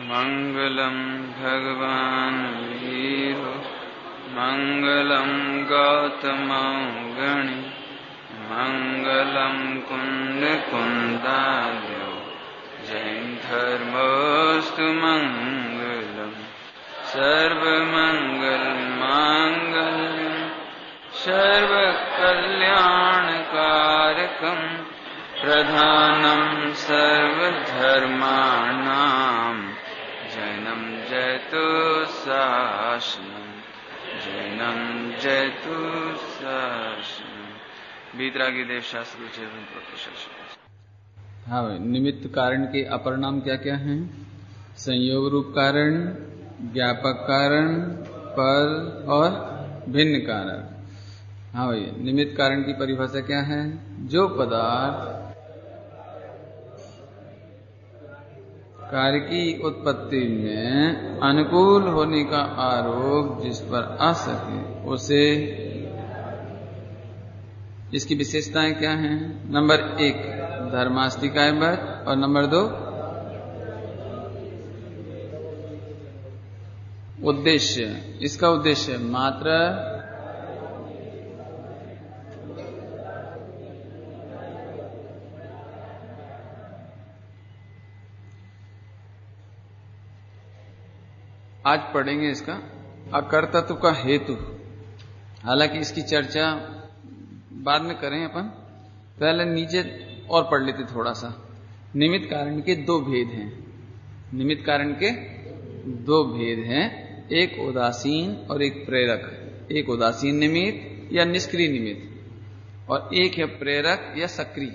मंगलम भगवान वीरो मंगलम गौतम गणि मंगलम कुंद कुंदालो जैन धर्मोस्तु मंगलम सर्वमंगल मांगल्यम सर्वकल्याणकारकम प्रधानम सर्वधर्माणां जैनम जयतु शासनम जैनम जयतु शासनम। वीतरागी देव शास्त्र। हाँ, निमित्त कारण के अपर नाम क्या क्या हैं? संयोग रूप कारण, ज्ञापक कारण, पर और भिन्न कारण। हाँ भाई, निमित्त कारण की परिभाषा क्या है? जो पदार्थ कार्य की उत्पत्ति में अनुकूल होने का आरोप जिस पर आ सके उसे। इसकी विशेषताएं क्या हैं? नंबर 1 धर्मास्तिकायवत और नंबर 2 उद्देश्य। इसका उद्देश्य मात्र आज पढ़ेंगे इसका अकर्तृत्व का हेतु। हालांकि इसकी चर्चा बाद में करें अपन, पहले नीचे और पढ़ लेते थोड़ा सा। निमित्त कारण के 2 भेद हैं। निमित्त कारण के 2 भेद हैं, एक उदासीन और एक प्रेरक। एक उदासीन निमित्त या निष्क्रिय निमित्त और एक है प्रेरक या सक्रिय,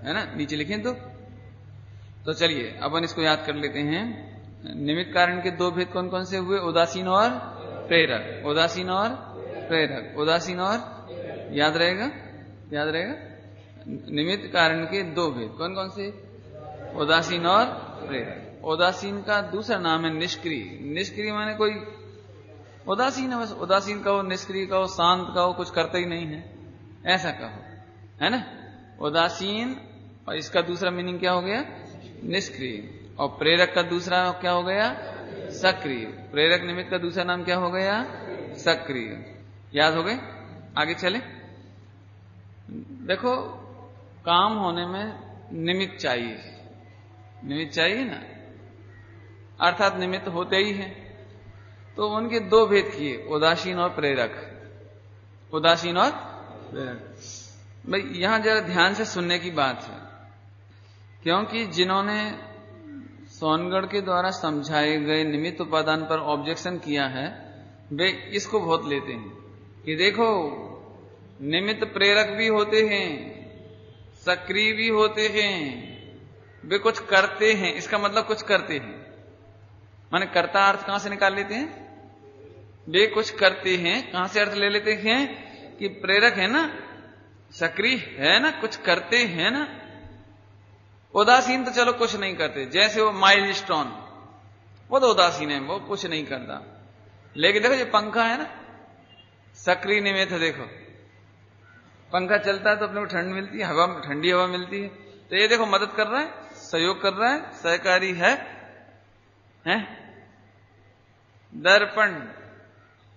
है ना? नीचे लिखें तो चलिए अपन इसको याद कर लेते हैं। निमित्त कारण के 2 भेद कौन कौन से हुए? उदासीन और प्रेरक। उदासीन और प्रेरक, उदासीन और याद रहेगा। निमित्त कारण के 2 भेद कौन कौन से? उदासीन और प्रेरक। उदासीन का दूसरा नाम है निष्क्रिय। निष्क्रिय माने कोई उदासीन है, बस उदासीन कहो, निष्क्रिय कहो, शांत कहो, कुछ करता ही नहीं है, ऐसा कहो, है ना? उदासीन। और इसका दूसरा मीनिंग क्या हो गया? निष्क्रिय। और प्रेरक का दूसरा क्या हो गया? सक्रिय। प्रेरक निमित्त का दूसरा नाम क्या हो गया? सक्रिय। याद हो गए? आगे चले। देखो, काम होने में निमित्त चाहिए, निमित्त चाहिए ना, अर्थात निमित्त होते ही हैं। तो उनके 2 भेद किए, उदासीन और प्रेरक। उदासीन और प्रेरक। भाई यहां जरा ध्यान से सुनने की बात है, क्योंकि जिन्होंने सोनगढ़ के द्वारा समझाए गए निमित्त उपादान पर ऑब्जेक्शन किया है, वे इसको बहुत लेते हैं कि देखो निमित्त प्रेरक भी होते हैं, सक्रिय भी होते हैं, वे कुछ करते हैं। इसका मतलब कुछ करते हैं, माने कर्ता अर्थ कहां से निकाल लेते हैं? वे कुछ करते हैं। कहां से अर्थ ले लेते हैं? कि प्रेरक है ना, सक्रिय है ना, कुछ करते हैं ना। उदासीन तो चलो कुछ नहीं करते, जैसे वो माइलस्टोन, वो तो उदासीन है, वो कुछ नहीं करता। लेकिन देखो ये पंखा है ना, सक्रिय निमित्त है। देखो पंखा चलता है तो अपने को ठंड मिलती है, हवा, ठंडी हवा मिलती है। तो ये देखो मदद कर रहा है, सहयोग कर रहा है, सहकारी है? दर्पण,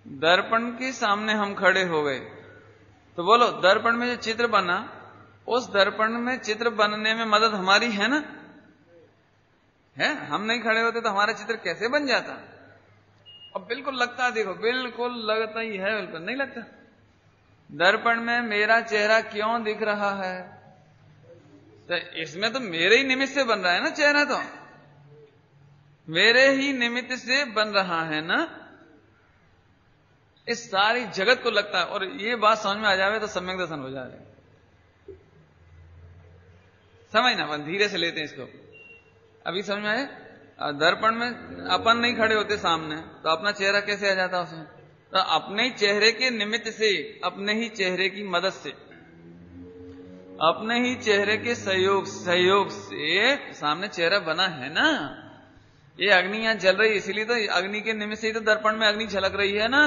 दर्पण के सामने हम खड़े हो गए तो बोलो दर्पण में जो चित्र बना, उस दर्पण में चित्र बनने में मदद हमारी है ना? है? हम नहीं खड़े होते तो हमारा चित्र कैसे बन जाता? अब बिल्कुल लगता है, देखो बिल्कुल लगता ही है, बिल्कुल नहीं लगता। दर्पण में मेरा चेहरा क्यों दिख रहा है? तो इसमें तो मेरे ही निमित्त से बन रहा है ना चेहरा, तो मेरे ही निमित्त से बन रहा है ना। इस सारी जगत को लगता है। और ये बात समझ में आ जावे तो सम्यक दर्शन हो जाए। समझना, अपन धीरे से लेते हैं इसको। अभी समझ में आए? दर्पण में अपन नहीं खड़े होते सामने तो अपना चेहरा कैसे आ जाता उसमें? तो अपने ही चेहरे के निमित्त से, अपने ही चेहरे की मदद से, अपने ही चेहरे के सहयोग से सामने चेहरा बना है ना। ये अग्नि यहां जल रही है, इसीलिए तो अग्नि के निमित्त से ही तो दर्पण में अग्नि झलक रही है ना।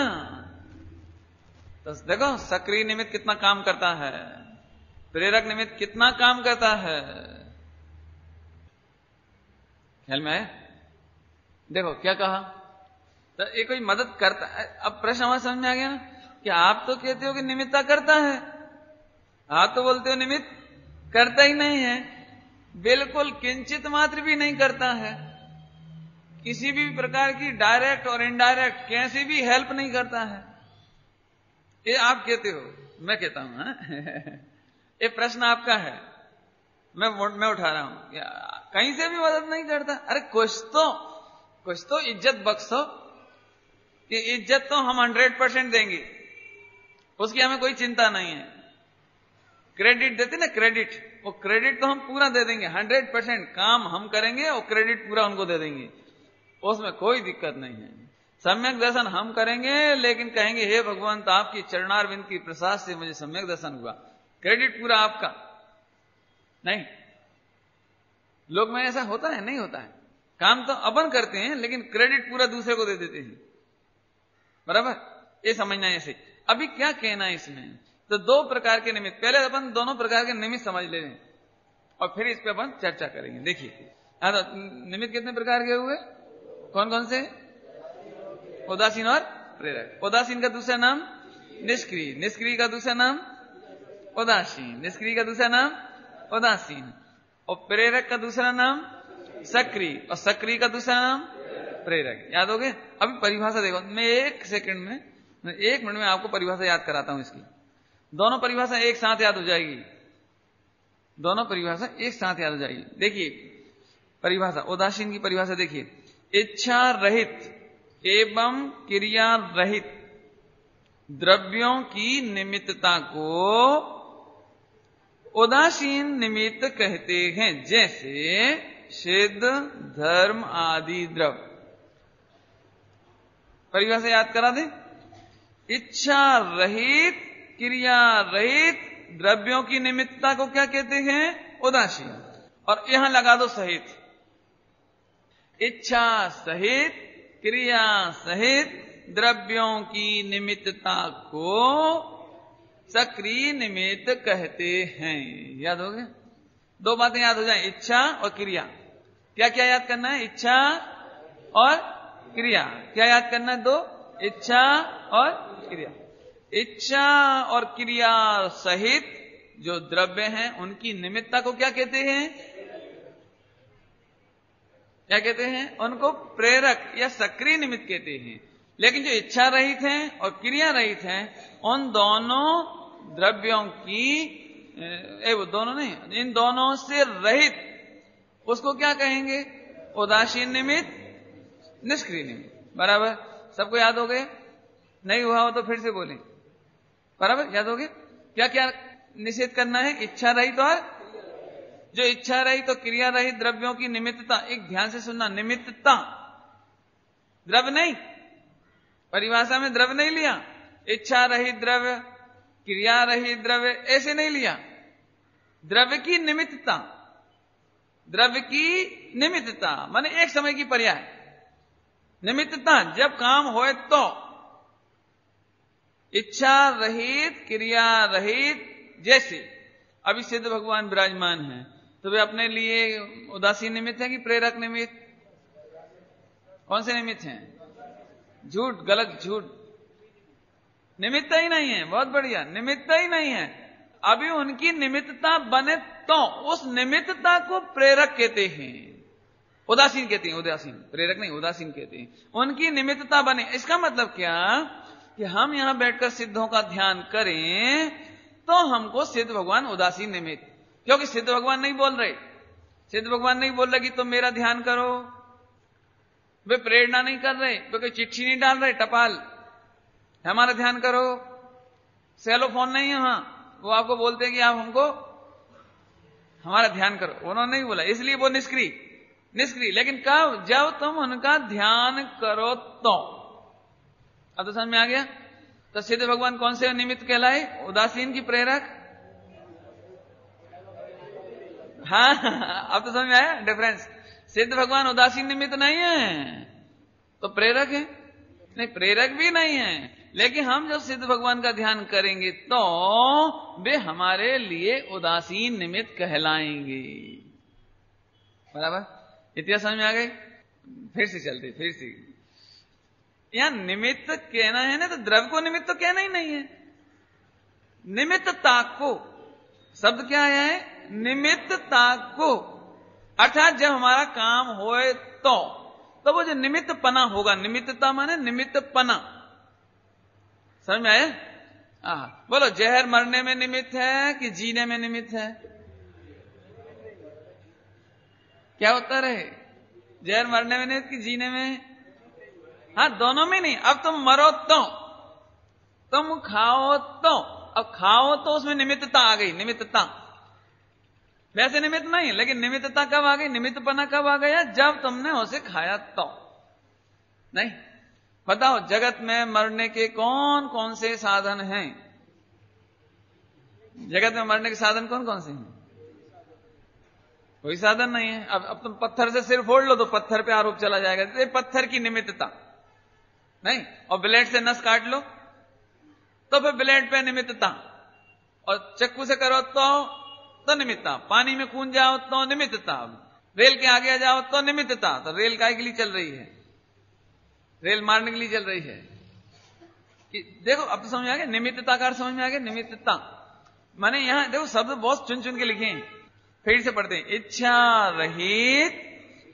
तो देखो सक्रिय निमित्त कितना काम करता है, प्रेरक निमित्त कितना काम करता है। ख्याल में आया? देखो क्या कहा, तो ये कोई मदद करता है। अब प्रश्न हमारे समझ में आ गया ना कि आप तो कहते हो कि निमित्ता करता है, आप तो बोलते हो निमित्त करता ही नहीं है, बिल्कुल किंचित मात्र भी नहीं करता है, किसी भी प्रकार की डायरेक्ट और इनडायरेक्ट कैसी भी हेल्प नहीं करता है, ये आप कहते हो। मैं कहता हूं ये प्रश्न आपका है, मैं उठा रहा हूं, कहीं से भी मदद नहीं करता। अरे कुछ तो इज्जत बख्शो कि इज्जत तो हम 100% देंगे, उसकी हमें कोई चिंता नहीं है। क्रेडिट देते ना, क्रेडिट, वो क्रेडिट तो हम पूरा दे देंगे, 100% काम हम करेंगे और क्रेडिट पूरा उनको दे देंगे, उसमें कोई दिक्कत नहीं है। सम्यक दर्शन हम करेंगे, लेकिन कहेंगे हे भगवंत आपकी चरणारविंद की प्रसाद से मुझे सम्यक दर्शन हुआ, क्रेडिट पूरा आपका नहीं। लोग में ऐसा होता है? नहीं होता है। काम तो अपन करते हैं लेकिन क्रेडिट पूरा दूसरे को दे देते हैं, बराबर, ये समझना है इसे। अभी क्या कहना है इसमें, तो दो प्रकार के निमित्त, पहले अपन दोनों प्रकार के निमित्त समझ ले रहे हैं और फिर इस पे अपन चर्चा करेंगे। देखिए निमित्त कितने प्रकार के हुए, कौन कौन से? उदासीन और प्रेरक। उदासीन का दूसरा नाम निष्क्रिय, निष्क्रिय का दूसरा नाम उदासीन, निष्क्रिय का दूसरा नाम उदासीन, और प्रेरक का दूसरा नाम सक्रिय, और सक्रिय का दूसरा नाम प्रेरक। याद हो गए? अभी परिभाषा देखो, मैं 1 मिनट में आपको परिभाषा याद कराता हूं इसकी। दोनों परिभाषा एक साथ याद हो जाएगी, दोनों परिभाषा एक साथ याद हो जाएगी। देखिए परिभाषा, उदासीन की परिभाषा देखिए, इच्छा रहित एवं क्रिया रहित द्रव्यों की निमित्तता को उदासीन निमित्त कहते हैं, जैसे सिद्ध, धर्म आदि द्रव्य। परिभाषा याद करा दे, इच्छा रहित क्रिया रहित द्रव्यों की निमित्तता को क्या कहते हैं? उदासीन। और यहां लगा दो सहित, इच्छा सहित क्रिया सहित द्रव्यों की निमित्तता को सक्रिय निमित्त कहते हैं। याद हो गया? दो बातें याद हो जाए, इच्छा और क्रिया। क्या क्या याद करना है? इच्छा और क्रिया। क्या याद करना है? दो, इच्छा और क्रिया। इच्छा और क्रिया सहित जो द्रव्य हैं उनकी निमित्तता को क्या कहते हैं? क्या कहते हैं? उनको प्रेरक या सक्रिय निमित्त कहते हैं। लेकिन जो इच्छा रहित हैं और क्रिया रहित हैं, उन दोनों द्रव्यों की वो दोनों नहीं, इन दोनों से रहित उसको क्या कहेंगे? उदासीन निमित्त, निष्क्रिय निमित्त। बराबर? सबको याद हो गए? नहीं हुआ हो तो फिर से बोलें। बराबर? याद हो गए? क्या क्या निषेध करना है? इच्छा रहित और जो इच्छा रहित तो क्रिया रहित द्रव्यों की निमित्तता। एक ध्यान से सुनना, निमित्तता, द्रव्य नहीं, परिभाषा में द्रव्य नहीं लिया। इच्छा रहित द्रव्य, क्रिया रहित द्रव्य ऐसे नहीं लिया। द्रव्य की निमित्तता, द्रव्य की निमित्तता माने एक समय की पर्याय। निमित्तता जब काम होए तो, इच्छा रहित क्रिया रहित, जैसे अभी सिद्ध भगवान विराजमान हैं तो वे अपने लिए उदासीन निमित्त है कि प्रेरक निमित्त? कौन से निमित्त हैं? झूठ, गलत, झूठ, निमित्त ही नहीं है। बहुत बढ़िया, निमित्त ही नहीं है। अभी उनकी निमित्तता बने तो उस निमित्तता को प्रेरक कहते हैं, उदासीन कहते हैं। उदासीन, प्रेरक नहीं, उदासीन कहते हैं। उनकी निमित्तता बने, इसका मतलब क्या कि हम यहां बैठकर सिद्धों का ध्यान करें तो हमको सिद्ध भगवान उदासीन निमित्त, क्योंकि सिद्ध भगवान नहीं बोल रहे, सिद्ध भगवान नहीं बोल रहे कि तुम मेरा ध्यान करो। वे प्रेरणा नहीं कर रहे, वे कोई चिट्ठी नहीं डाल रहे, टपाल हमारा ध्यान करो। सेलोफोन नहीं है वहां, वो आपको बोलते हैं कि आप हमको हमारा ध्यान करो। उन्होंने नहीं बोला, इसलिए वो निष्क्रिय, निष्क्रिय। लेकिन कब? जब तुम उनका ध्यान करो तो। अब तो समझ में आ गया? तो सिद्ध भगवान कौन से निमित्त कहलाए? उदासीन की प्रेरक? हाँ, अब तो समझ में आया डिफरेंस। सिद्ध भगवान उदासीन निमित्त नहीं है तो प्रेरक है? नहीं, प्रेरक भी नहीं है। लेकिन हम जब सिद्ध भगवान का ध्यान करेंगे तो वे हमारे लिए उदासीन निमित्त कहलाएंगे। बराबर? इतना समझ में आ गई? फिर से चलते, फिर से। यहां निमित्त कहना है ना, तो द्रव्य को निमित्त तो कहना ही नहीं है। निमित्तता को शब्द क्या आया है? निमित्तता को। अर्थात जब हमारा काम होए तो वो जो निमित्त पना होगा, निमित्तता माने निमित्त पना। समझ में आया? बोलो, जहर मरने में निमित्त है कि जीने में निमित्त है? क्या उत्तर है? जहर मरने में निमित्त कि जीने में? हाँ, दोनों में नहीं। अब तुम मरो तो, तुम खाओ तो, अब खाओ तो उसमें निमित्तता आ गई, निमित्तता। वैसे निमित्त नहीं, लेकिन निमित्तता कब आ गई? निमित्तपना कब आ गया? जब तुमने उसे खाया तो। नहीं, बताओ जगत में मरने के कौन कौन से साधन हैं? जगत में मरने के साधन कौन कौन से हैं? कोई साधन नहीं है। अब तुम पत्थर से सिर फोड़ लो तो पत्थर पे आरोप चला जाएगा, ये पत्थर की निमित्तता नहीं। और ब्लेड से नस काट लो तो फिर ब्लेड पे निमित्तता, और चक्कू से करो तो निमित्तता, पानी में कूद जाओ तो निमित्तता, रेल के आगे आ जाओ तो निमित्तता। तो रेल काय के लिए चल रही है? रेल मारने के लिए चल रही है कि देखो, अब तो समझ में आ गया निमित्तता का अर्थ, समझ में आ गया निमित्तता माने। यहां देखो शब्द बहुत चुन चुन के लिखे हैं, फिर से पढ़ते हैं। इच्छा रहित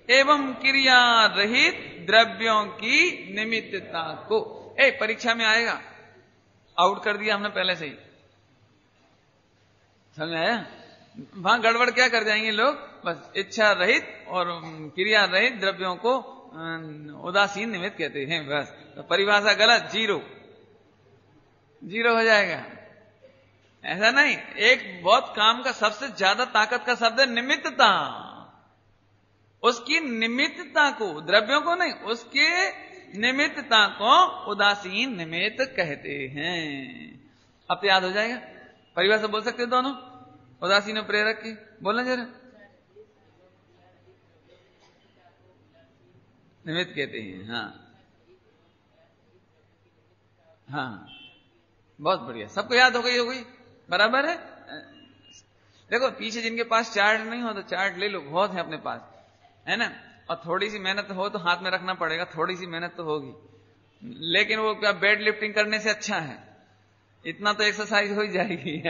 एवं क्रिया रहित द्रव्यों की निमित्तता को। परीक्षा में आएगा, आउट कर दिया हमने पहले से ही। समझ में आया? वहां गड़बड़ क्या कर जाएंगे लोग? बस इच्छा रहित और क्रिया रहित द्रव्यों को उदासीन निमित्त कहते हैं, बस। तो परिभाषा गलत, जीरो हो जाएगा। ऐसा नहीं, एक बहुत काम का सबसे ज्यादा ताकत का शब्द है निमित्तता। उसकी निमित्तता को, द्रव्यों को नहीं, उसके निमित्तता को उदासीन निमित्त कहते हैं। अब तो याद हो जाएगा। परिभाषा बोल सकते दोनों, उदासीन और प्रेरक की? बोलना जरा। निमित्त कहते हैं, हाँ, बहुत बढ़िया। सबको याद हो गई बराबर है। देखो पीछे जिनके पास चार्ट नहीं हो तो चार्ट ले लो, बहुत है अपने पास, है ना। और थोड़ी सी मेहनत हो तो हाथ में रखना पड़ेगा, थोड़ी सी मेहनत तो होगी, लेकिन वो क्या वेट लिफ्टिंग करने से अच्छा है, इतना तो एक्सरसाइज हो ही जाएगी।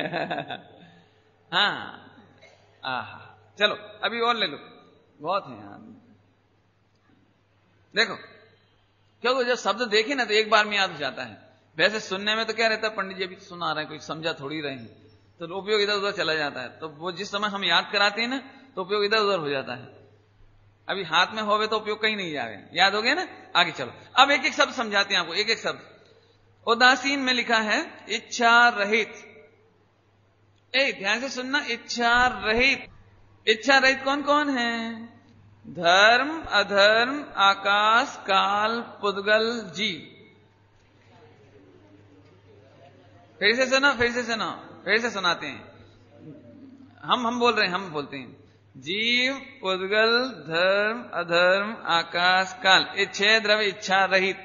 हाँ, चलो अभी और ले लो, बहुत है यहाँ। देखो, क्योंकि जब शब्द देखे ना तो एक बार में याद हो जाता है। वैसे सुनने में तो क्या रहता है, पंडित जी अभी तो सुना रहे हैं, कोई समझा थोड़ी रहे हैं, तो उपयोग इधर उधर चला जाता है। तो वो जिस समय हम याद कराते हैं ना तो उपयोग इधर उधर हो जाता है। अभी हाथ में होवे तो उपयोग कहीं नहीं जा रहे, याद हो गया ना। आगे चलो, अब एक एक शब्द समझाते हैं आपको, एक एक शब्द। उदासीन में लिखा है इच्छा रहित। ध्यान से सुनना, इच्छा रहित। इच्छा रहित कौन कौन है? धर्म, अधर्म, आकाश, काल, पुद्गल, जीव। फिर से सुनो, फिर से सुनाते हैं। हम बोल रहे हैं, हम बोलते हैं। जीव, पुद्गल, धर्म, अधर्म, आकाश, काल, ये 6 द्रव्य इच्छा रहित।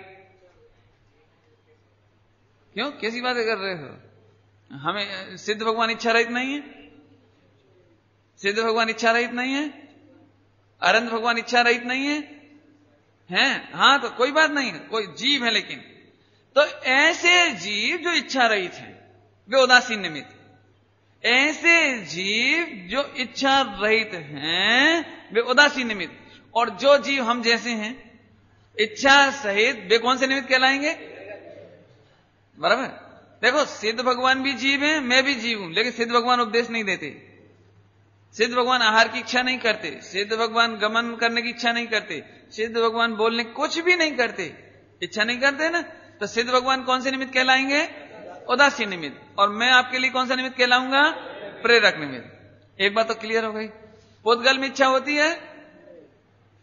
क्यों, कैसी बातें कर रहे हो? हमें सिद्ध भगवान इच्छा रहित नहीं है? सिद्ध भगवान इच्छा रहित नहीं है? अनंत भगवान इच्छा रहित नहीं है? हैं? हाँ, तो कोई बात नहीं है, कोई जीव है, लेकिन तो ऐसे जीव जो इच्छा रहित हैं वे उदासीन निमित्त। ऐसे जीव जो इच्छा रहित हैं वे उदासीन निमित्त। और जो जीव हम जैसे हैं इच्छा सहित, वे कौन से निमित्त कहलाएंगे? बराबर। देखो, सिद्ध भगवान भी जीव हैं, मैं भी जीव हूं, लेकिन सिद्ध भगवान उपदेश नहीं देते। सिद्ध भगवान आहार की इच्छा नहीं करते, सिद्ध भगवान गमन करने की इच्छा नहीं करते, सिद्ध भगवान बोलने कुछ भी नहीं करते, इच्छा नहीं करते ना। तो सिद्ध भगवान कौन से निमित्त कहलाएंगे? उदासीन निमित्त। और मैं आपके लिए कौन सा निमित्त कहलाऊंगा? प्रेरक निमित्त। एक बात तो क्लियर हो गई। पुद्गल में इच्छा होती है?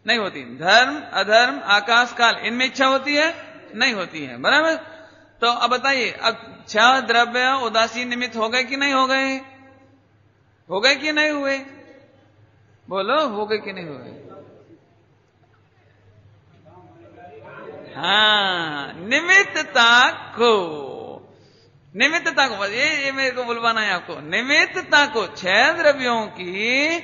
नहीं होती। धर्म, अधर्म, आकाश, काल, इनमें इच्छा होती है? नहीं होती है, बराबर। तो अब बताइए, अब 6 द्रव्य उदासीन निमित्त हो गए कि नहीं हो गए? हो गए कि नहीं हुए? बोलो, हो गए कि नहीं हुए? हाँ, निमित्तता को ये मेरे को बुलवाना है आपको। निमित्तता को 6 द्रव्यों की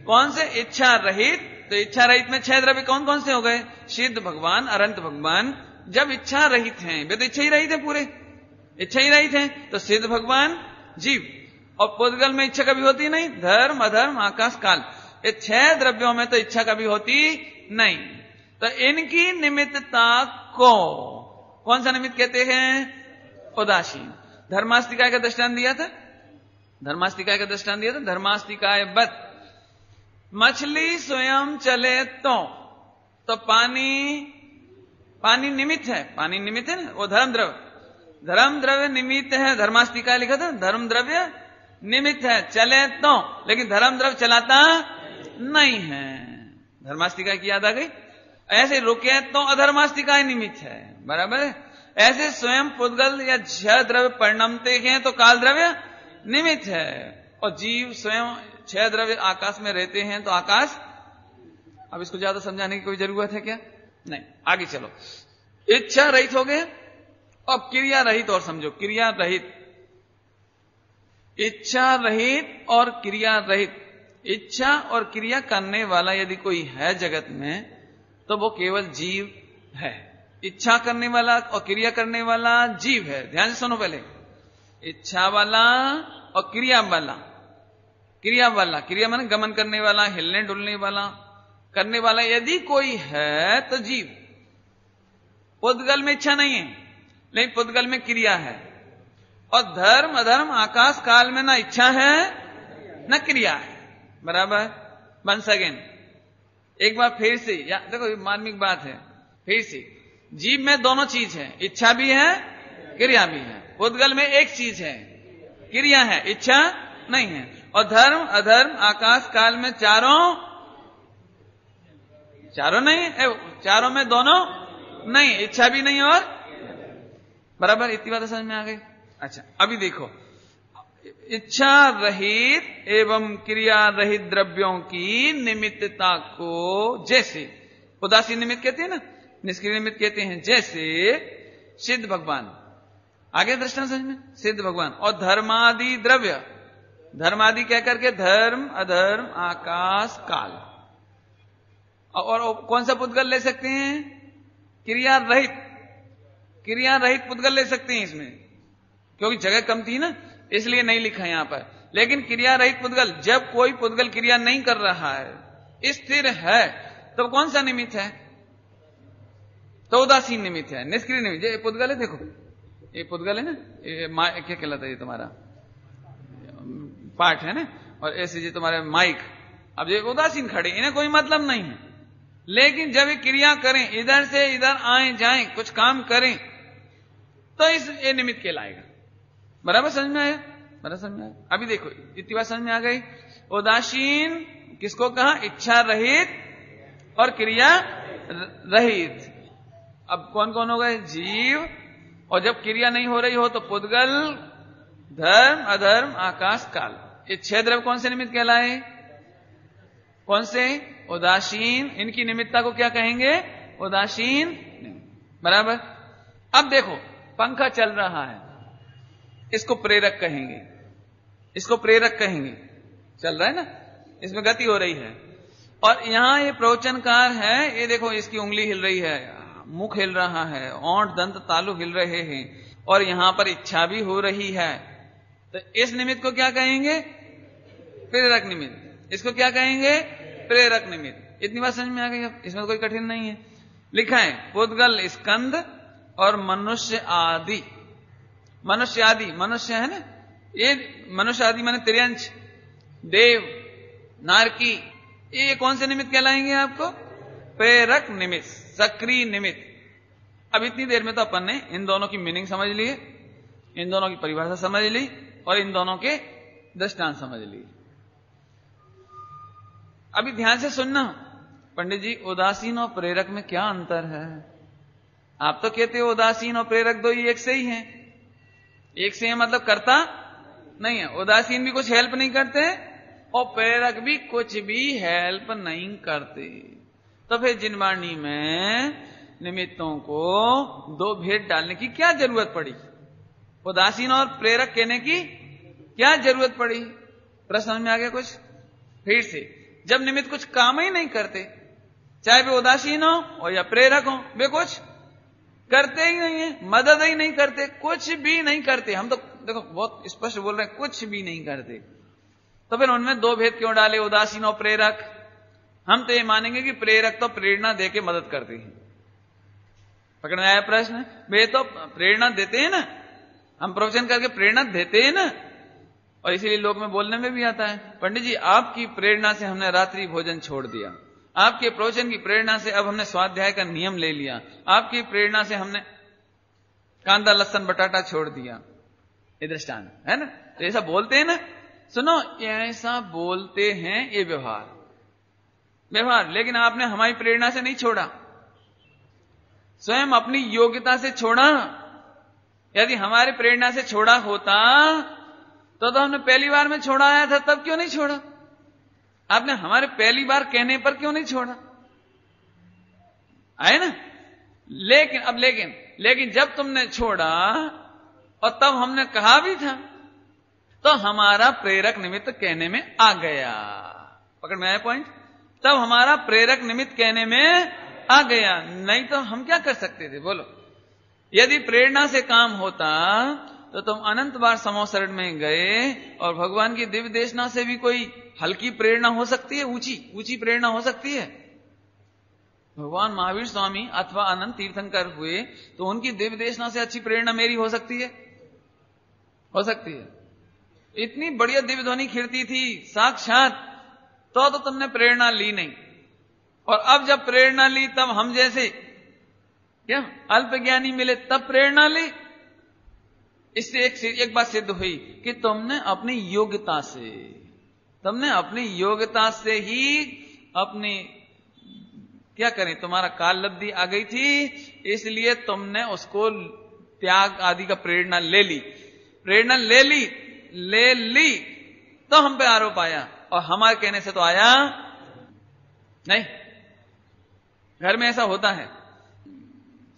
कौन से? इच्छा रहित तो इच्छा रहित में 6 द्रव्य कौन कौन से हो गए? सिद्ध भगवान, अनंत भगवान जब इच्छा रहित हैं, वे तो इच्छा ही रहित है, पूरे इच्छा ही रहित है, तो सिद्ध भगवान, जीव। और पुद्गल में इच्छा कभी होती नहीं, धर्म, अधर्म, आकाश, काल, ये 6 द्रव्यों में तो इच्छा कभी होती नहीं। तो इनकी निमित्तता को कौन सा निमित्त कहते हैं? उदासीन। धर्मास्तिकाय का दृष्टांत दिया था, धर्मास्तिकाय का दृष्टांत दिया था, धर्मास्तिकाय बत, मछली स्वयं चले तो पानी निमित्त है, पानी निमित्त है ना, वो धर्म द्रव्य निमित्त है। धर्मास्तिकाय लिखा था, धर्म द्रव्य निमित्त है, चले तो, लेकिन धर्म द्रव्य चलाता नहीं है। धर्मास्तिकाय की याद आ गई। ऐसे रुके तो अधर्मास्तिकाय निमित्त है, बराबर है। ऐसे स्वयं पुद्गल या 6 द्रव्य परिणमते हैं तो काल द्रव्य निमित्त है, और जीव स्वयं 6 द्रव्य आकाश में रहते हैं तो आकाश। अब इसको ज्यादा समझाने की कोई जरूरत है क्या? नहीं, आगे चलो। इच्छा रहित हो गए, अब क्रिया रहित और समझो, क्रिया रहित, इच्छा रहित और क्रिया रहित। इच्छा और क्रिया करने वाला यदि कोई है जगत में तो वो केवल जीव है। इच्छा करने वाला और क्रिया करने वाला जीव है। ध्यान से सुनो पहले, इच्छा वाला और क्रिया वाला। क्रिया माने गमन करने वाला, हिलने डुलने वाला, करने वाला यदि कोई है तो जीव। पुद्गल में इच्छा नहीं है, लेकिन पुद्गल में क्रिया है। और धर्म, अधर्म, आकाश, काल में ना इच्छा है न क्रिया है, बराबर। वंस अगेन, एक बार फिर से, या देखो मार्मिक बात है, फिर से, जीव में दोनों चीज है, इच्छा भी है, क्रिया भी है। पुद्गल में एक चीज है, क्रिया है, इच्छा नहीं है। और धर्म, अधर्म, आकाश, काल में चारों नहीं है, चारों में दोनों नहीं, इच्छा भी नहीं और बराबर। इतनी बात समझ में आ गई। अच्छा, अभी देखो, इच्छा रहित एवं क्रिया रहित द्रव्यों की निमित्तता को जैसे उदासीन निमित्त कहते हैं ना, निष्क्रिय निमित्त कहते हैं, जैसे सिद्ध भगवान, आगे दृष्टांत समझ में, सिद्ध भगवान और धर्मादि द्रव्य, धर्मादि कह करके धर्म, अधर्म, आकाश, काल। और कौन सा पुद्गल ले सकते हैं? क्रिया रहित पुद्गल ले सकते हैं इसमें, क्योंकि जगह कम थी ना, इसलिए नहीं लिखा यहां पर। लेकिन क्रिया रहित पुद्गल, जब कोई पुद्गल क्रिया नहीं कर रहा है, स्थिर है, तो कौन सा निमित्त है? तो उदासीन निमित्त है, निष्क्रिय निमित्त। ये पुद्गल है, देखो ये पुद्गल है ना, ये क्या कहलाता है, ये तुम्हारा पार्ट है ना, और ऐसे जी तुम्हारे माइक। अब ये उदासीन खड़े, इन्हें कोई मतलब नहीं है, लेकिन जब ये क्रिया करें, इधर से इधर आए जाएं, कुछ काम करें, तो ये निमित्त कहलाएगा। बराबर समझ में आया? बराबर समझ में आया? अभी देखो, इतनी बात समझ में आ गई। उदासीन किसको कहा? इच्छा रहित और क्रिया रहित। अब कौन कौन हो गए? जीव। और जब क्रिया नहीं हो रही हो तो पुद्गल, धर्म, अधर्म, आकाश, काल। ये 6 द्रव्य कौन से निमित्त कहलाए? कौन से? उदासीन। इनकी निमित्तता को क्या कहेंगे? उदासीन। बराबर। अब देखो, पंखा चल रहा है, इसको प्रेरक कहेंगे, इसको प्रेरक कहेंगे। चल रहा है ना, इसमें गति हो रही है। और यहां ये प्रवचनकार है, ये देखो इसकी उंगली हिल रही है, मुख हिल रहा है, ओंठ, दंत, तालु हिल रहे हैं, और यहां पर इच्छा भी हो रही है। तो इस निमित्त को क्या कहेंगे? प्रेरक निमित्त। इसको क्या कहेंगे? प्रेरक निमित्त। इतनी बात समझ में आ गई? अब इसमें कोई कठिन नहीं है। लिखा है पुद्गल, स्कंद और मनुष्य आदि। मनुष्य आदि, मनुष्य है ना, ये मनुष्य आदि माने त्रियंश, देव, नारकी, ये कौन से निमित्त कहलाएंगे आपको? प्रेरक निमित्त, सक्रिय निमित्त। अब इतनी देर में तो अपन ने इन दोनों की मीनिंग समझ ली, इन दोनों की परिभाषा समझ ली, और इन दोनों के दृष्टांत समझ ली। अभी ध्यान से सुनना पंडित जी, उदासीन और प्रेरक में क्या अंतर है? आप तो कहते हो उदासीन और प्रेरक दो ही एक से ही हैं। एक से है मतलब करता नहीं है। उदासीन भी कुछ हेल्प नहीं करते और प्रेरक भी कुछ भी हेल्प नहीं करते। तो फिर जिनवाणी में निमित्तों को 2 भेद डालने की क्या जरूरत पड़ी? उदासीन और प्रेरक कहने की क्या जरूरत पड़ी? प्रश्न समझ में आ गया कुछ? फिर से, जब निमित्त कुछ काम ही नहीं करते चाहे वे उदासीन हो और या प्रेरक हो, वे कुछ करते ही नहीं है, मदद ही नहीं करते, कुछ भी नहीं करते। हम तो देखो बहुत स्पष्ट बोल रहे हैं, कुछ भी नहीं करते। तो फिर उनमें दो भेद क्यों डाले, उदासीन और प्रेरक? हम तो ये मानेंगे कि प्रेरक तो प्रेरणा देके मदद करते हैं। पकड़ में आया प्रश्न? वे तो प्रेरणा देते हैं ना, हम प्रवचन करके प्रेरणा देते हैं ना, और इसीलिए लोक में बोलने में भी आता है, पंडित जी आपकी प्रेरणा से हमने रात्रि भोजन छोड़ दिया, आपके प्रवचन की प्रेरणा से अब हमने स्वाध्याय का नियम ले लिया, आपकी प्रेरणा से हमने कांदा लहसन बटाटा छोड़ दिया। ये दृष्टांत है ना, तो ऐसा बोलते हैं ना। सुनो, ऐसा बोलते हैं, ये व्यवहार, लेकिन आपने हमारी प्रेरणा से नहीं छोड़ा, स्वयं अपनी योग्यता से छोड़ा। यदि हमारी प्रेरणा से छोड़ा होता तो हमने पहली बार में छोड़ा आया था, तब क्यों नहीं छोड़ा? आपने हमारे पहली बार कहने पर क्यों नहीं छोड़ा? आए ना। लेकिन जब तुमने छोड़ा और तब हमने कहा भी था, तो हमारा प्रेरक निमित्त कहने में आ गया। पकड़ में आया पॉइंट? तब हमारा प्रेरक निमित्त कहने में आ गया, नहीं तो हम क्या कर सकते थे? बोलो, यदि प्रेरणा से काम होता तो तुम अनंत बार समोसरण में गए, और भगवान की दिव्य देशना से भी कोई हल्की प्रेरणा हो सकती है, ऊंची प्रेरणा हो सकती है। भगवान महावीर स्वामी अथवा अनंत तीर्थंकर हुए तो उनकी दिव्य देशना से अच्छी प्रेरणा मेरी हो सकती है? हो सकती है। इतनी बढ़िया दिव्य ध्वनि खिड़ती थी साक्षात, तो तुमने प्रेरणा ली नहीं, और अब जब प्रेरणा ली तब हम जैसे क्या अल्पज्ञानी मिले, तब प्रेरणा ली। इससे एक बात सिद्ध हुई कि तुमने अपनी योग्यता से ही अपनी क्या करें, तुम्हारा काल लब्धि आ गई थी, इसलिए तुमने उसको त्याग आदि का प्रेरणा ले ली, तो हम पे आरोप आया, और हमारे कहने से तो आया नहीं। घर में ऐसा होता है,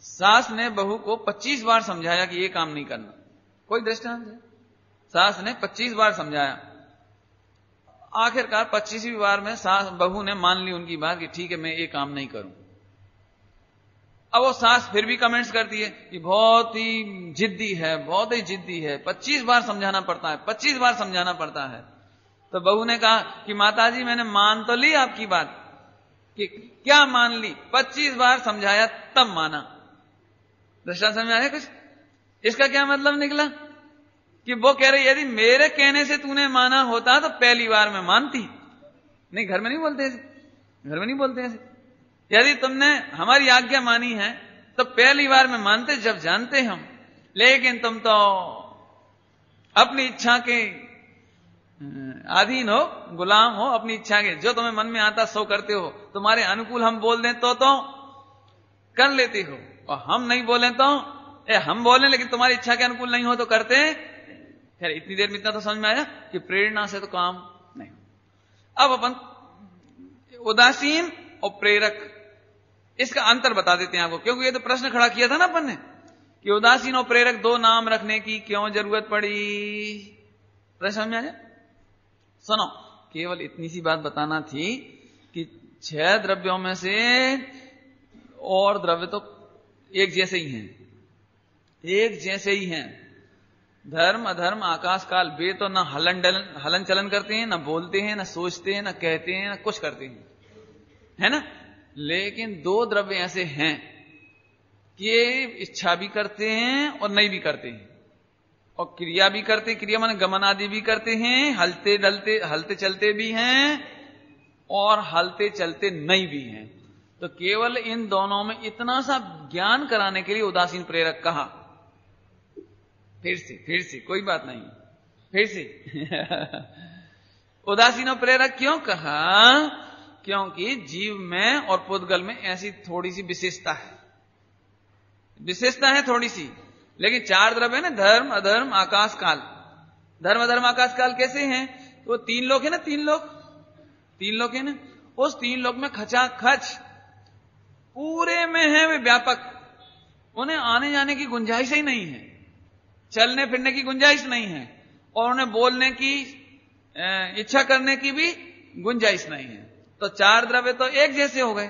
सास ने बहू को 25 बार समझाया कि ये काम नहीं करना। कोई दृष्टांत है? सास ने 25 बार समझाया, आखिरकार 25वीं बार में बहू ने मान ली उनकी बात कि ठीक है मैं ये काम नहीं करूं। अब वो सास फिर भी कमेंट्स करती है कि बहुत ही जिद्दी है, 25 बार समझाना पड़ता है। तो बहू ने कहा कि माताजी मैंने मान तो ली आपकी बात, कि क्या मान ली? 25 बार समझाया तब माना। दृष्टांत समझ आया कुछ? इसका क्या मतलब निकला कि वो कह रही यदि मेरे कहने से तूने माना होता तो पहली बार में मानती। नहीं, घर में नहीं बोलते ऐसे। यदि तुमने हमारी आज्ञा मानी है तो पहली बार में मानते, जब जानते हम, लेकिन तुम तो अपनी इच्छा के अधीन हो, गुलाम हो, अपनी इच्छा के, जो तुम्हें मन में आता सो करते हो। तुम्हारे अनुकूल हम बोल दें तो कर लेते हो, और हम नहीं बोले तो हम बोले लेकिन तुम्हारी इच्छा के अनुकूल नहीं हो तो करते। खैर इतनी देर में इतना तो समझ में आया कि प्रेरणा से तो काम नहीं। अब अपन उदासीन और प्रेरक, इसका अंतर बता देते हैं आपको, क्योंकि ये तो प्रश्न खड़ा किया था ना अपन ने कि उदासीन और प्रेरक दो नाम रखने की क्यों जरूरत पड़ी। प्रश्न समझ में आया? सुनो, केवल इतनी सी बात बताना थी कि 6 द्रव्यों में से और द्रव्य तो एक जैसे ही हैं, धर्म अधर्म आकाश काल, वे तो ना हलन चलन करते हैं, ना बोलते हैं, ना सोचते हैं, ना कहते हैं, ना कुछ करते हैं, है ना। लेकिन 2 द्रव्य ऐसे हैं कि ये इच्छा भी करते हैं और नहीं भी करते हैं, और क्रिया भी करते, क्रिया माने गमन आदि भी करते हैं, हलते चलते भी हैं और हलते चलते नहीं भी हैं। तो केवल इन दोनों में इतना सा ज्ञान कराने के लिए उदासीन प्रेरक कहा। फिर से कोई बात नहीं, फिर से उदासीन और प्रेरक क्यों कहा? क्योंकि जीव में और पुद्गल में ऐसी थोड़ी सी विशेषता है थोड़ी सी। लेकिन 4 द्रव्य है ना, धर्म अधर्म आकाश काल। धर्म अधर्म आकाश काल कैसे हैं? तो 3 लोक है ना, 3 लोक है ना, उस 3 लोक में खचाखच पूरे में है वे व्यापक, उन्हें आने जाने की गुंजाइश ही नहीं है, चलने फिरने की गुंजाइश नहीं है, और उन्हें बोलने की इच्छा करने की भी गुंजाइश नहीं है। तो 4 द्रव्य तो एक जैसे हो गए,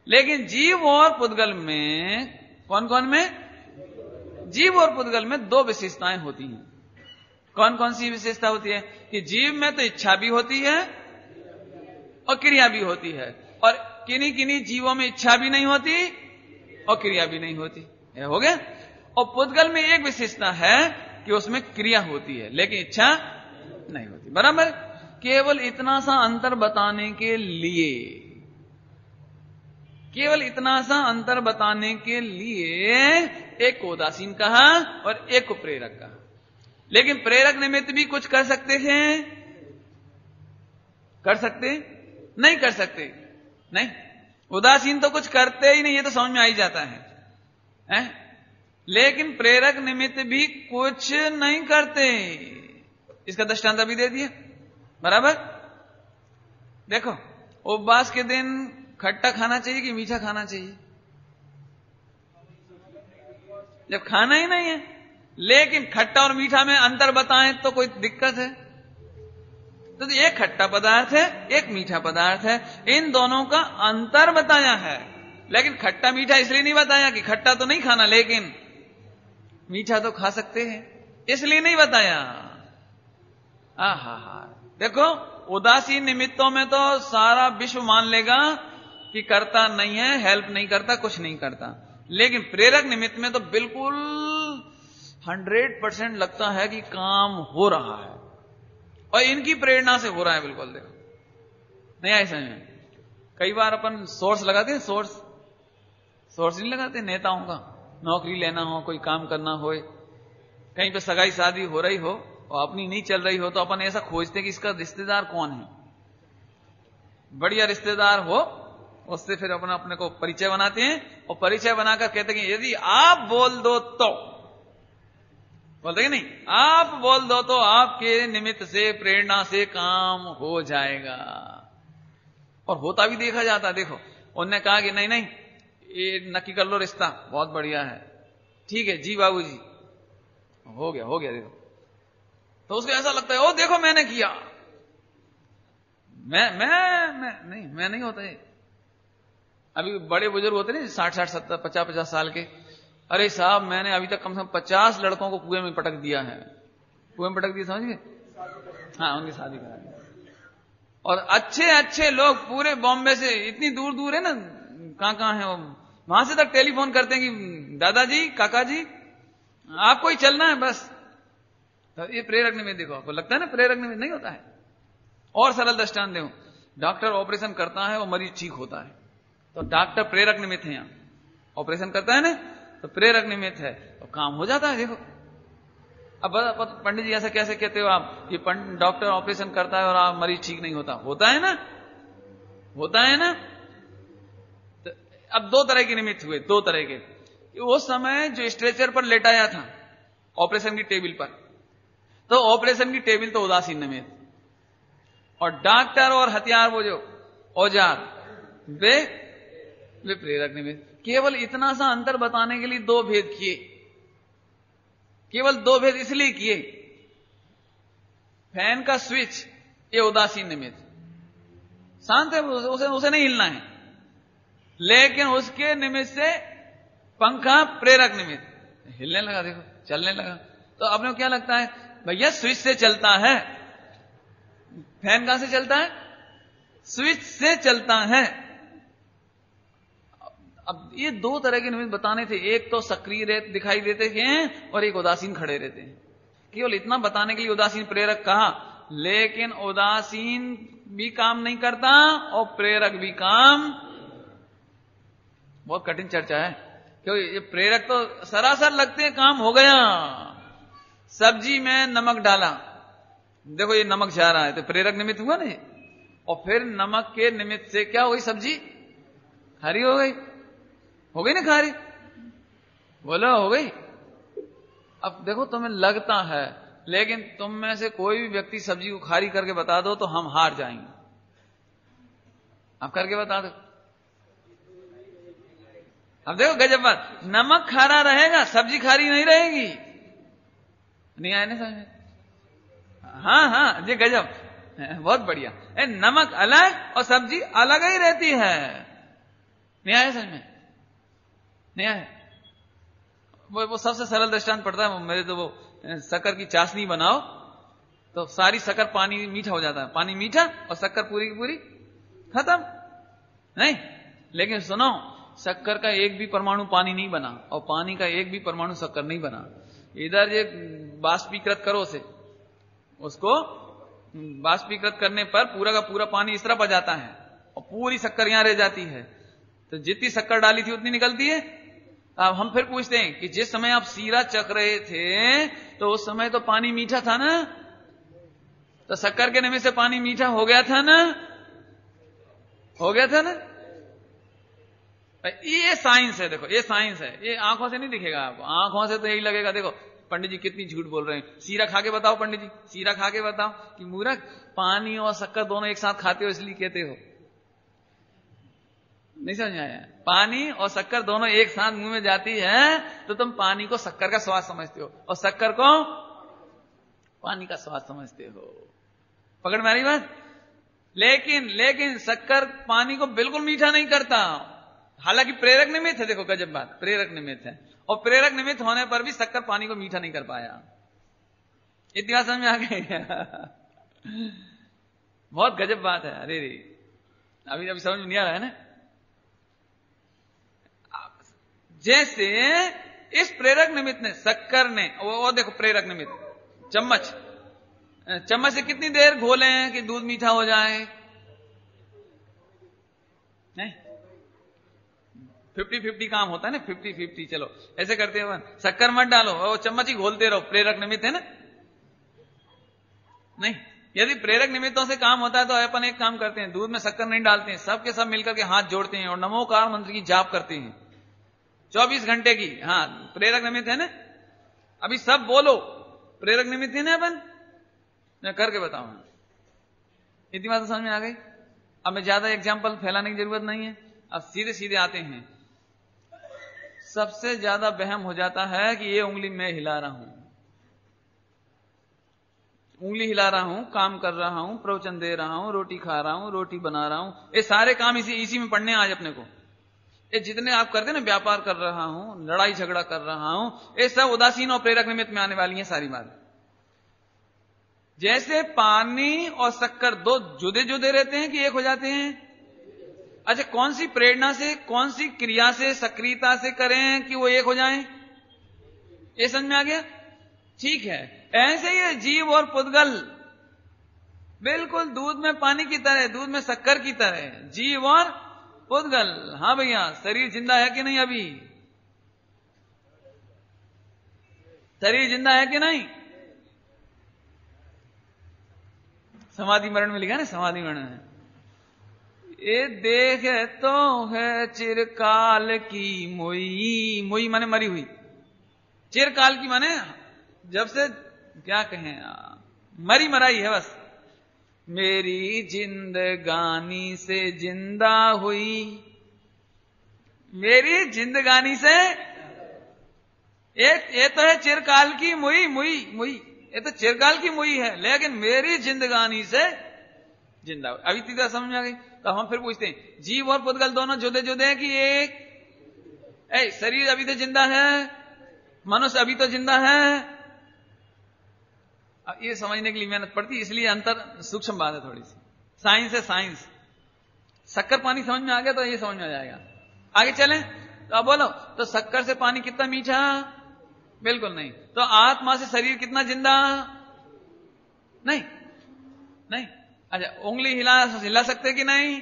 लेकिन जीव और पुद्गल में, कौन कौन में? जीव और पुद्गल में दो विशेषताएं होती हैं। कौन कौन सी विशेषता होती है? कि जीव में तो इच्छा भी होती है और क्रिया भी होती है, और किन्हीं किन्हीं जीवों में इच्छा भी नहीं होती और क्रिया भी नहीं होती। ये हो गया। और पुद्गल में एक विशेषता है कि उसमें क्रिया होती है लेकिन इच्छा नहीं होती। बराबर। केवल इतना सा अंतर बताने के लिए, केवल इतना सा अंतर बताने के लिए एक को उदासीन कहा और एक को प्रेरक कहा। लेकिन प्रेरक निमित्त भी कुछ कर सकते हैं? कर सकते? नहीं कर सकते। नहीं, उदासीन तो कुछ करते ही नहीं, ये तो समझ में आ ही जाता है? लेकिन प्रेरक निमित्त भी कुछ नहीं करते। इसका दृष्टांत अभी दे दिया। बराबर। देखो, उपवास के दिन खट्टा खाना चाहिए कि मीठा खाना चाहिए? जब खाना ही नहीं है, लेकिन खट्टा और मीठा में अंतर बताएं तो कोई दिक्कत है? तो एक खट्टा पदार्थ है, एक मीठा पदार्थ है, इन दोनों का अंतर बताया है। लेकिन खट्टा मीठा इसलिए नहीं बताया कि खट्टा तो नहीं खाना लेकिन मीठा तो खा सकते हैं, इसलिए नहीं बताया। आहा, देखो, उदासीन निमित्तों में तो सारा विश्व मान लेगा कि करता नहीं है, हेल्प नहीं करता, कुछ नहीं करता। लेकिन प्रेरक निमित्त में तो बिल्कुल 100% लगता है कि काम हो रहा है और इनकी प्रेरणा से हो रहा है। बिल्कुल। देखो, नहीं ऐसा है। कई बार अपन सोर्स लगाते हैं, सोर्स नहीं लगाते नेताओं का। नौकरी लेना हो, कोई काम करना हो, कहीं पे सगाई शादी हो रही हो और अपनी नहीं चल रही हो, तो अपन ऐसा खोजते हैं कि इसका रिश्तेदार कौन है, बढ़िया रिश्तेदार हो, उससे फिर अपन अपने को परिचय बनाते हैं और परिचय बनाकर कहते हैं कि यदि आप बोल दो तो, बोलते हैं नहीं, आप बोल दो तो आपके निमित्त से, प्रेरणा से काम हो जाएगा। और होता भी देखा जाता। देखो, उन्होंने कहा कि नहीं नहीं, ये नक्की कर लो रिश्ता, बहुत बढ़िया है, ठीक है जी बाबूजी, हो गया। देखो, तो उसको ऐसा लगता है, ओ देखो मैंने किया। मैं नहीं होता है। अभी बड़े बुजुर्ग होते नहीं, 60, 70, 50 साल के, अरे साहब मैंने अभी तक कम से कम 50 लड़कों को कुएं में पटक दिया है। कुएं में पटक दिया, समझ गए? हाँ, उनकी शादी करा दी। और अच्छे अच्छे लोग पूरे बॉम्बे से, इतनी दूर दूर है ना, कहां है वो, वहां से तक टेलीफोन करते हैं कि दादाजी, काका जी, आपको ही चलना है बस। तो ये प्रेरक निमित्त। देखो, आपको लगता है ना प्रेरक निमित्त नहीं होता है। और सरल दृष्टांत दो, डॉक्टर ऑपरेशन करता है और मरीज ठीक होता है, तो डॉक्टर प्रेरक निमित्त है। यहां ऑपरेशन करता है ना, तो प्रेरक निमित्त है, तो काम हो जाता है। देखो, अब पंडित जी ऐसा कैसे कहते हो आप कि डॉक्टर ऑपरेशन करता है और आप मरीज ठीक नहीं होता? होता है ना, होता है ना। तो अब दो तरह के निमित्त हुए, दो तरह के। उस समय जो स्ट्रेचर पर लेटाया था ऑपरेशन की टेबल पर, तो ऑपरेशन की टेबल तो उदासीन निमित्त, और डॉक्टर और हथियार, वो जो औजार, वे प्रेरक निमित्त। केवल इतना सा अंतर बताने के लिए दो भेद किए, केवल दो भेद इसलिए किए। फैन का स्विच ये उदासीन निमित्त, शांत है, उसे नहीं हिलना है, लेकिन उसके निमित्त से पंखा प्रेरक निमित्त हिलने लगा, देखो चलने लगा। तो आपने क्या लगता है भैया, स्विच से चलता है, फैन कहां से चलता है? स्विच से चलता है। अब ये दो तरह के निमित्त बताने थे, एक तो सक्रिय दिखाई देते हैं और एक उदासीन खड़े रहते हैं। केवल इतना बताने के लिए उदासीन प्रेरक कहा, लेकिन उदासीन भी काम नहीं करता और प्रेरक भी काम। बहुत कठिन चर्चा है, क्योंकि ये प्रेरक तो सरासर लगते हैं काम हो गया। सब्जी में नमक डाला, देखो ये नमक जा रहा है, तो प्रेरक निमित्त हुआ नहीं, और फिर नमक के निमित्त से क्या हो गई? सब्जी हरी हो गई, हो गई ना खारी, बोलो हो गई। अब देखो तुम्हें लगता है, लेकिन तुम में से कोई भी व्यक्ति सब्जी को खारी करके बता दो तो हम हार जाएंगे। आप करके बता दो। अब देखो गजब बात, नमक खारा रहेगा, सब्जी खारी नहीं रहेगी। नहीं आया ना समझ? हाँ ये गजब, बहुत बढ़िया। नमक अलग और सब्जी अलग ही रहती है। नहीं आया समझ में? नहीं आया? वो सबसे सरल दृष्टांत पड़ता है मेरे तो, वो शक्कर की चाशनी बनाओ तो सारी शक्कर पानी मीठा हो जाता है, पानी मीठा और शक्कर पूरी की पूरी खत्म। नहीं, लेकिन सुनो, शक्कर का एक भी परमाणु पानी नहीं बना और पानी का एक भी परमाणु शक्कर नहीं बना। इधर ये बाष्पीकृत करो उसे, उसको बाष्पीकृत करने पर पूरा का पूरा पानी इस तरफ आ जाता है और पूरी शक्कर यहां रह जाती है। तो जितनी शक्कर डाली थी उतनी निकलती है। अब हम फिर पूछते हैं कि जिस समय आप सीरा चख रहे थे तो उस समय तो पानी मीठा था ना, तो शक्कर के निमित्त से पानी मीठा हो गया था ना, हो गया था ना। ये साइंस है, देखो ये साइंस है, ये आंखों से नहीं दिखेगा आपको। आंखों से तो यही लगेगा, देखो पंडित जी कितनी झूठ बोल रहे हैं। सीरा खा के बताओ पंडित जी, सीरा खा के बताओ कि मूर्ख, पानी और शक्कर दोनों एक साथ खाते हो इसलिए कहते हो। नहीं समझ आया? पानी और शक्कर दोनों एक साथ मुंह में जाती है तो तुम पानी को शक्कर का स्वाद समझते हो और शक्कर को पानी का स्वाद समझते हो। पकड़ में आ रही बात? लेकिन शक्कर पानी को बिल्कुल मीठा नहीं करता, हालांकि प्रेरक निमित्त है। देखो गजब बात, प्रेरक निमित्त है और प्रेरक निमित्त होने पर भी शक्कर पानी को मीठा नहीं कर पाया। इतनी बात समझ में आ गई? बहुत गजब बात है। अरे रे, अभी समझ में नहीं आ रहा है ना? जैसे इस प्रेरक निमित्त ने, शक्कर ने, वो देखो प्रेरक निमित्त, चम्मच से कितनी देर घोले कि दूध मीठा हो जाए? नहीं, 50-50 काम होता है ना, 50-50। चलो ऐसे करते हैं, शक्कर मत डालो, वो चम्मच ही घोलते रहो, प्रेरक निमित्त है ना। नहीं, यदि प्रेरक निमित्तों से काम होता है तो अपन एक काम करते हैं, दूध में शक्कर नहीं डालते हैं, सबके सब मिलकर के हाथ जोड़ते हैं और नमोकार मंत्र की जाप करते हैं 24 घंटे की। हाँ, प्रेरक निमित्त है ना। अभी सब बोलो, प्रेरक निमित्त है ना अपन, मैं करके बताऊंगा। इतनी बात तो समझ में आ गई? अब मैं ज्यादा एग्जाम्पल फैलाने की जरूरत नहीं है, अब सीधे सीधे आते हैं। सबसे ज्यादा वहम हो जाता है कि ये उंगली मैं हिला रहा हूं, उंगली हिला रहा हूं, काम कर रहा हूं, प्रवचन दे रहा हूं, रोटी खा रहा हूं, रोटी बना रहा हूं, ये सारे काम इसी में पढ़ने आज अपने को। ये जितने आप करते ना, व्यापार कर रहा हूं, लड़ाई झगड़ा कर रहा हूं, ये सब उदासीन और प्रेरक निमित्त में आने वाली है सारी बात। जैसे पानी और शक्कर दो जुदे जुदे रहते हैं कि एक हो जाते हैं? अच्छा, कौन सी प्रेरणा से, कौन सी क्रिया से, सक्रियता से करें कि वो एक हो जाएं? ये समझ में आ गया? ठीक है। ऐसे ही जीव और पुद्गल बिल्कुल दूध में पानी की तरह, दूध में शक्कर की तरह, जीव और पुद्गल। हाँ भैया, शरीर जिंदा है कि नहीं? अभी शरीर जिंदा है कि नहीं? समाधि मरण में लिखा है ना, समाधि मरण में, ये देख तो है चिरकाल की मोई, मोई माने मरी हुई, चिरकाल की माने जब से क्या कहें, मरी मराई है बस। मेरी जिंदगानी से जिंदा हुई, मेरी जिंदगानी से, ये तो है चिरकाल की मुई, मुई मुई, ये तो चिरकाल की मुई है, लेकिन मेरी जिंदगानी से जिंदा हुई। अभी तीसरा समझ में आ गई? तो हम फिर पूछते हैं, जीव और पुद्गल दोनों जुदे जुदे हैं कि एक? शरीर अभी तो जिंदा है, मनुष्य अभी तो जिंदा है। ये समझने के लिए मेहनत पड़ती, इसलिए अंतर सूक्ष्म बात है थोड़ी सी, साइंस है साइंस। शक्कर पानी समझ में आ गया तो ये समझ में आ जाएगा। आगे चलें तो अब बोलो, तो शक्कर से पानी कितना मीठा? बिल्कुल नहीं। तो आत्मा से शरीर कितना जिंदा? नहीं, नहीं। अच्छा, उंगली हिला सकते कि नहीं?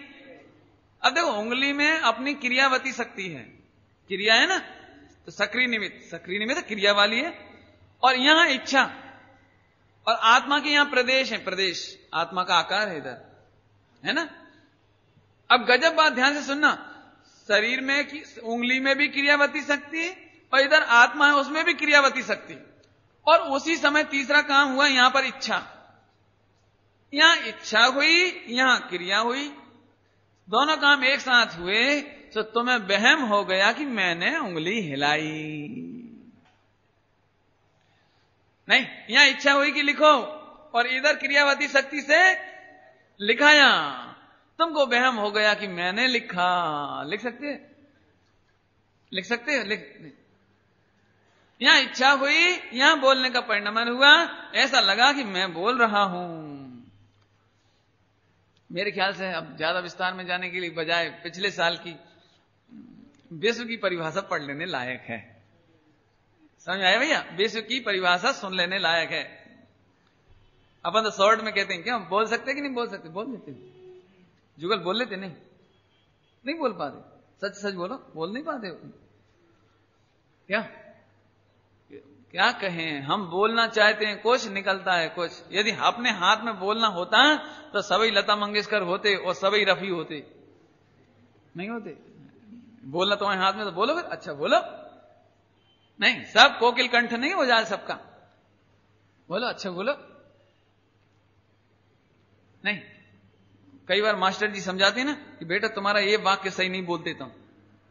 अब देखो, उंगली में अपनी क्रियावती शक्ति है, क्रिया है ना, तो सक्रिय निमित्त क्रिया वाली है, और यहां इच्छा, और आत्मा के यहां प्रदेश है, प्रदेश आत्मा का आकार है इधर, है ना। अब गजब बात ध्यान से सुनना, शरीर में उंगली में भी क्रियावती शक्ति और इधर आत्मा है उसमें भी क्रियावती शक्ति, और उसी समय तीसरा काम हुआ यहां पर इच्छा। यहां इच्छा हुई, यहां क्रिया हुई, दोनों काम एक साथ हुए, तो तुम्हें वहम हो गया कि मैंने उंगली हिलाई। नहीं, यहां इच्छा हुई कि लिखो, और इधर क्रियावती शक्ति से लिखाया। तुमको वहम हो गया कि मैंने लिखा। लिख सकते यहां इच्छा हुई, यहां बोलने का परिणाम हुआ, ऐसा लगा कि मैं बोल रहा हूं। मेरे ख्याल से अब ज्यादा विस्तार में जाने के लिए बजाय पिछले साल की विश्व की परिभाषा पढ़ लेने लायक है। समझ आया भैया? विश्व की परिभाषा सुन लेने लायक है। अपन तो शॉर्ट में कहते हैं, क्या बोल सकते कि नहीं बोल सकते? बोल लेते जुगल, बोल लेते नहीं बोल पाते। सच बोलो, बोल नहीं पाते। क्या कहें, हम बोलना चाहते हैं कुछ, निकलता है कुछ। यदि अपने हाथ में बोलना होता तो सभी लता मंगेशकर होते और सभी रफी होते। नहीं होते। बोलना तुम्हारे हाथ में तो बोलो फिर, अच्छा बोलो। नहीं, सब कोकिल कंठ नहीं हो जाए सबका। बोलो, अच्छा बोलो। नहीं, कई बार मास्टर जी समझाते हैं ना कि बेटा तुम्हारा ये वाक्य सही नहीं बोलते, तुम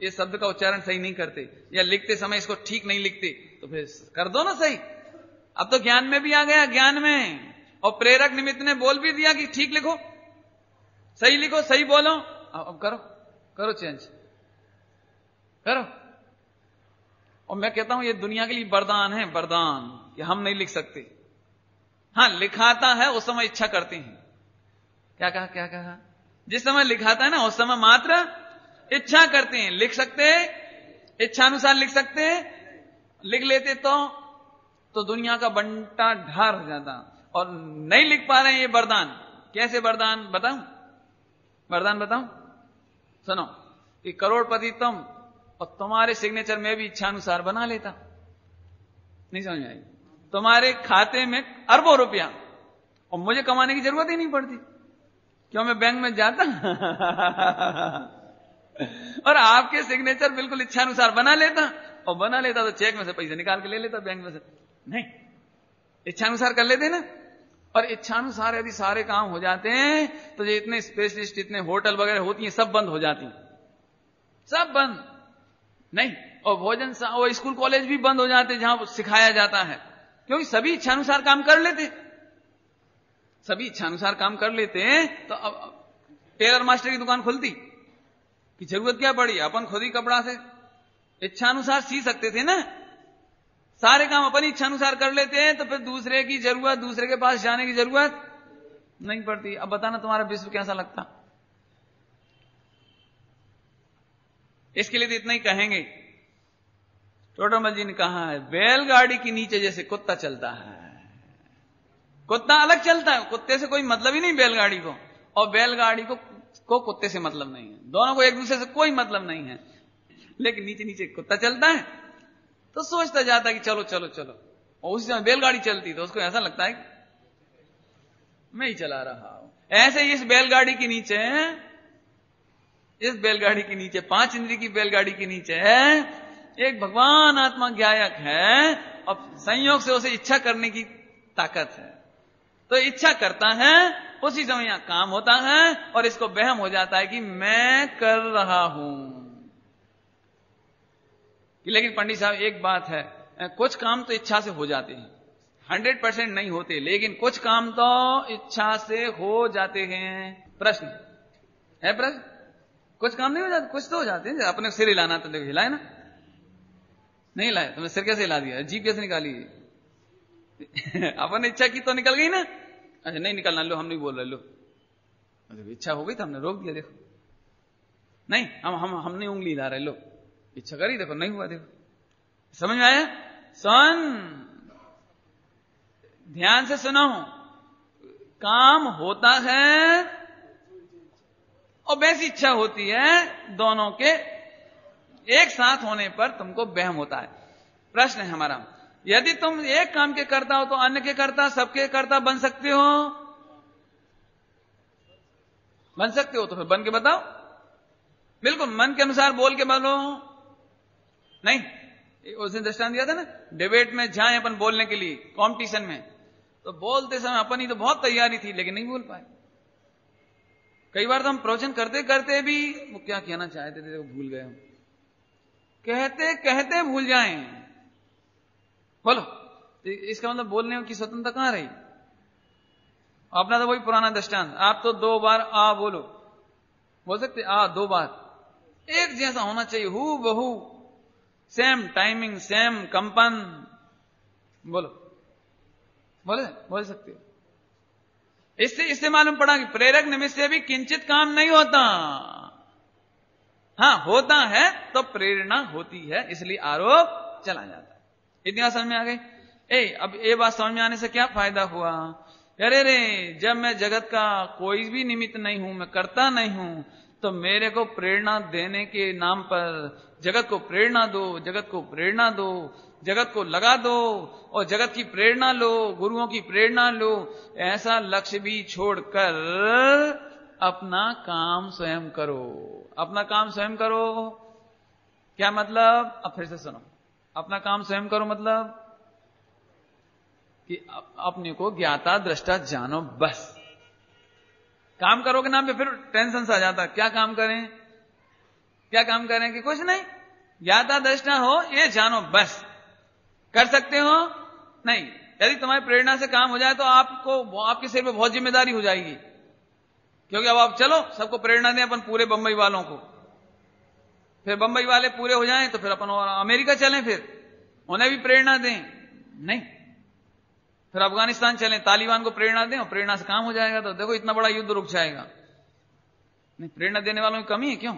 ये शब्द का उच्चारण सही नहीं करते, या लिखते समय इसको ठीक नहीं लिखते, तो फिर कर दो ना सही। अब तो ज्ञान में भी आ गया, ज्ञान में, और प्रेरक निमित्त ने बोल भी दिया कि ठीक लिखो, सही लिखो, सही बोलो। अब करो चेंज करो। और मैं कहता हूं ये दुनिया के लिए वरदान है, वरदान, कि हम नहीं लिख सकते। हां, लिखाता है उस समय इच्छा करते हैं। क्या कहा? जिस समय लिखाता है ना उस समय मात्र इच्छा करते हैं। लिख सकते, इच्छानुसार लिख सकते, लिख लेते तो दुनिया का बंटा ढार हो जाता। और नहीं लिख पा रहे हैं, ये वरदान। कैसे वरदान बताऊं? वरदान बताऊं? सुनो, कि करोड़पति तुम और तुम्हारे सिग्नेचर में भी इच्छानुसार बना लेता। नहीं समझ आई? तुम्हारे खाते में अरबों रुपया और मुझे कमाने की जरूरत ही नहीं पड़ती। क्यों? मैं बैंक में जाता और आपके सिग्नेचर बिल्कुल इच्छानुसार बना लेता, और बना लेता तो चेक में से पैसे निकाल के ले लेता बैंक में से। नहीं, इच्छानुसार कर लेते ना। और इच्छानुसार यदि सारे काम हो जाते हैं तो ये इतने स्पेशलिस्ट, इतने होटल वगैरह होती हैं, सब बंद हो जाती, सब बंद। नहीं, और भोजन और स्कूल कॉलेज भी बंद हो जाते जहां सिखाया जाता है, क्योंकि सभी इच्छानुसार काम कर लेते। सभी इच्छानुसार काम कर लेते हैं तो अब टेलर मास्टर की दुकान खुलती कि जरूरत क्या पड़ी? अपन खुद ही कपड़ा से इच्छानुसार सी सकते थे ना। सारे काम अपनी इच्छानुसार कर लेते हैं तो फिर दूसरे की जरूरत, दूसरे के पास जाने की जरूरत नहीं पड़ती। अब बताना तुम्हारा विश्व कैसा लगता? इसके लिए तो इतना ही कहेंगे। टोटोमल जी ने कहा है, बैलगाड़ी के नीचे जैसे कुत्ता चलता है। कुत्ता अलग चलता है, कुत्ते से कोई मतलब ही नहीं बैलगाड़ी को, और बैलगाड़ी को कुत्ते से मतलब नहीं है। दोनों को एक दूसरे से कोई मतलब नहीं है, लेकिन नीचे नीचे कुत्ता चलता है तो सोचता जाता है कि चलो चलो चलो। और उसी समय बैलगाड़ी चलती तो उसको ऐसा लगता है मैं ही चला रहा हूं। ऐसे ही इस बैलगाड़ी के नीचे, इस बैलगाड़ी के नीचे, 5 इंद्रिय की बैलगाड़ी के नीचे एक भगवान आत्मा ज्ञायक है, और संयोग से उसे इच्छा करने की ताकत है। तो इच्छा करता है, उसी समय यहां काम होता है, और इसको वहम हो जाता है कि मैं कर रहा हूं। लेकिन पंडित साहब एक बात है, कुछ काम तो इच्छा से हो जाते हैं, 100% नहीं होते, लेकिन कुछ काम तो इच्छा से हो जाते हैं। प्रश्न है, प्रश्न? कुछ काम नहीं हो जाते, कुछ तो हो जाते हैं। अपने सिर हिलाना तो देखो, हिलाए ना? नहीं हिलाए, तुमने सिर कैसे हिला दिया? जीभ कैसे निकाली? अपन इच्छा की तो निकल गई ना। अच्छा, नहीं निकलना, लो हम नहीं बोल रहे, लो। अच्छा, इच्छा हो गई तो हमने रोक दिया, देखो। नहीं, हम नहीं उंगली हिला रहे, लो। इच्छा करी, देखो नहीं हुआ, देखो। समझ में आया? ध्यान से सुनो, काम होता है और वैसी इच्छा होती है, दोनों के एक साथ होने पर तुमको वहम होता है। प्रश्न है हमारा, यदि तुम एक काम के करता हो तो अन्य के करता, सबके करता बन सकते हो? बन सकते हो तो फिर बन के बताओ। बिल्कुल मन के अनुसार बोल के बोलो। नहीं, उस दिन दृष्टांत दिया था ना, डिबेट में जाए अपन बोलने के लिए, कंपटीशन में, तो बोलते समय अपनी तो बहुत तैयारी थी, लेकिन नहीं बोल पाए। कई बार तो हम प्रवचन करते करते भी वो क्या कहना चाहते थे भूल गए, हम कहते कहते भूल जाएं। बोलो, इसका मतलब बोलने की स्वतंत्रता कहां रही? अपना तो वही पुराना दृष्टांत, आप तो 2 बार आ बोलो, बोल सकते? दो बार एक जैसा होना चाहिए, हु बहू, सेम टाइमिंग, सेम कंपन। बोलो, बोल सकते हो? इससे मालूम पड़ा कि प्रेरक निमित्त से भी किंचित काम नहीं होता। हाँ, होता है तो प्रेरणा होती है, इसलिए आरोप चला जाता है। इतनी बात समझ में आ गई? अब ये बात समझ में आने से क्या फायदा हुआ? अरे रे, जब मैं जगत का कोई भी निमित्त नहीं हूं, मैं करता नहीं हूं, तो मेरे को प्रेरणा देने के नाम पर जगत को प्रेरणा दो, जगत को प्रेरणा दो, जगत को लगा दो और जगत की प्रेरणा लो, गुरुओं की प्रेरणा लो। ऐसा लक्ष्य भी छोड़कर अपना काम स्वयं करो। अपना काम स्वयं करो क्या मतलब? अब फिर से सुनो। अपना काम स्वयं करो मतलब कि अपने को ज्ञाता दृष्टा जानो, बस। काम करो के नाम पे फिर टेंशन सा आ जाता। क्या काम करें? क्या काम करें कि कुछ नहीं, ज्ञाता दृष्टा हो ये जानो, बस। कर सकते हो? नहीं। यदि तुम्हारी प्रेरणा से काम हो जाए तो आपको, आपके सिर पे बहुत जिम्मेदारी हो जाएगी, क्योंकि अब आप चलो सबको प्रेरणा दें अपन पूरे बंबई वालों को, फिर बंबई वाले पूरे हो जाएं तो फिर अपन और अमेरिका चलें, फिर उन्हें भी प्रेरणा दें, नहीं। फिर अफगानिस्तान चलें, तालिबान को प्रेरणा दें और प्रेरणा से काम हो जाएगा, तो देखो इतना बड़ा युद्ध रुक जाएगा। नहीं, प्रेरणा देने वालों की कमी है क्यों?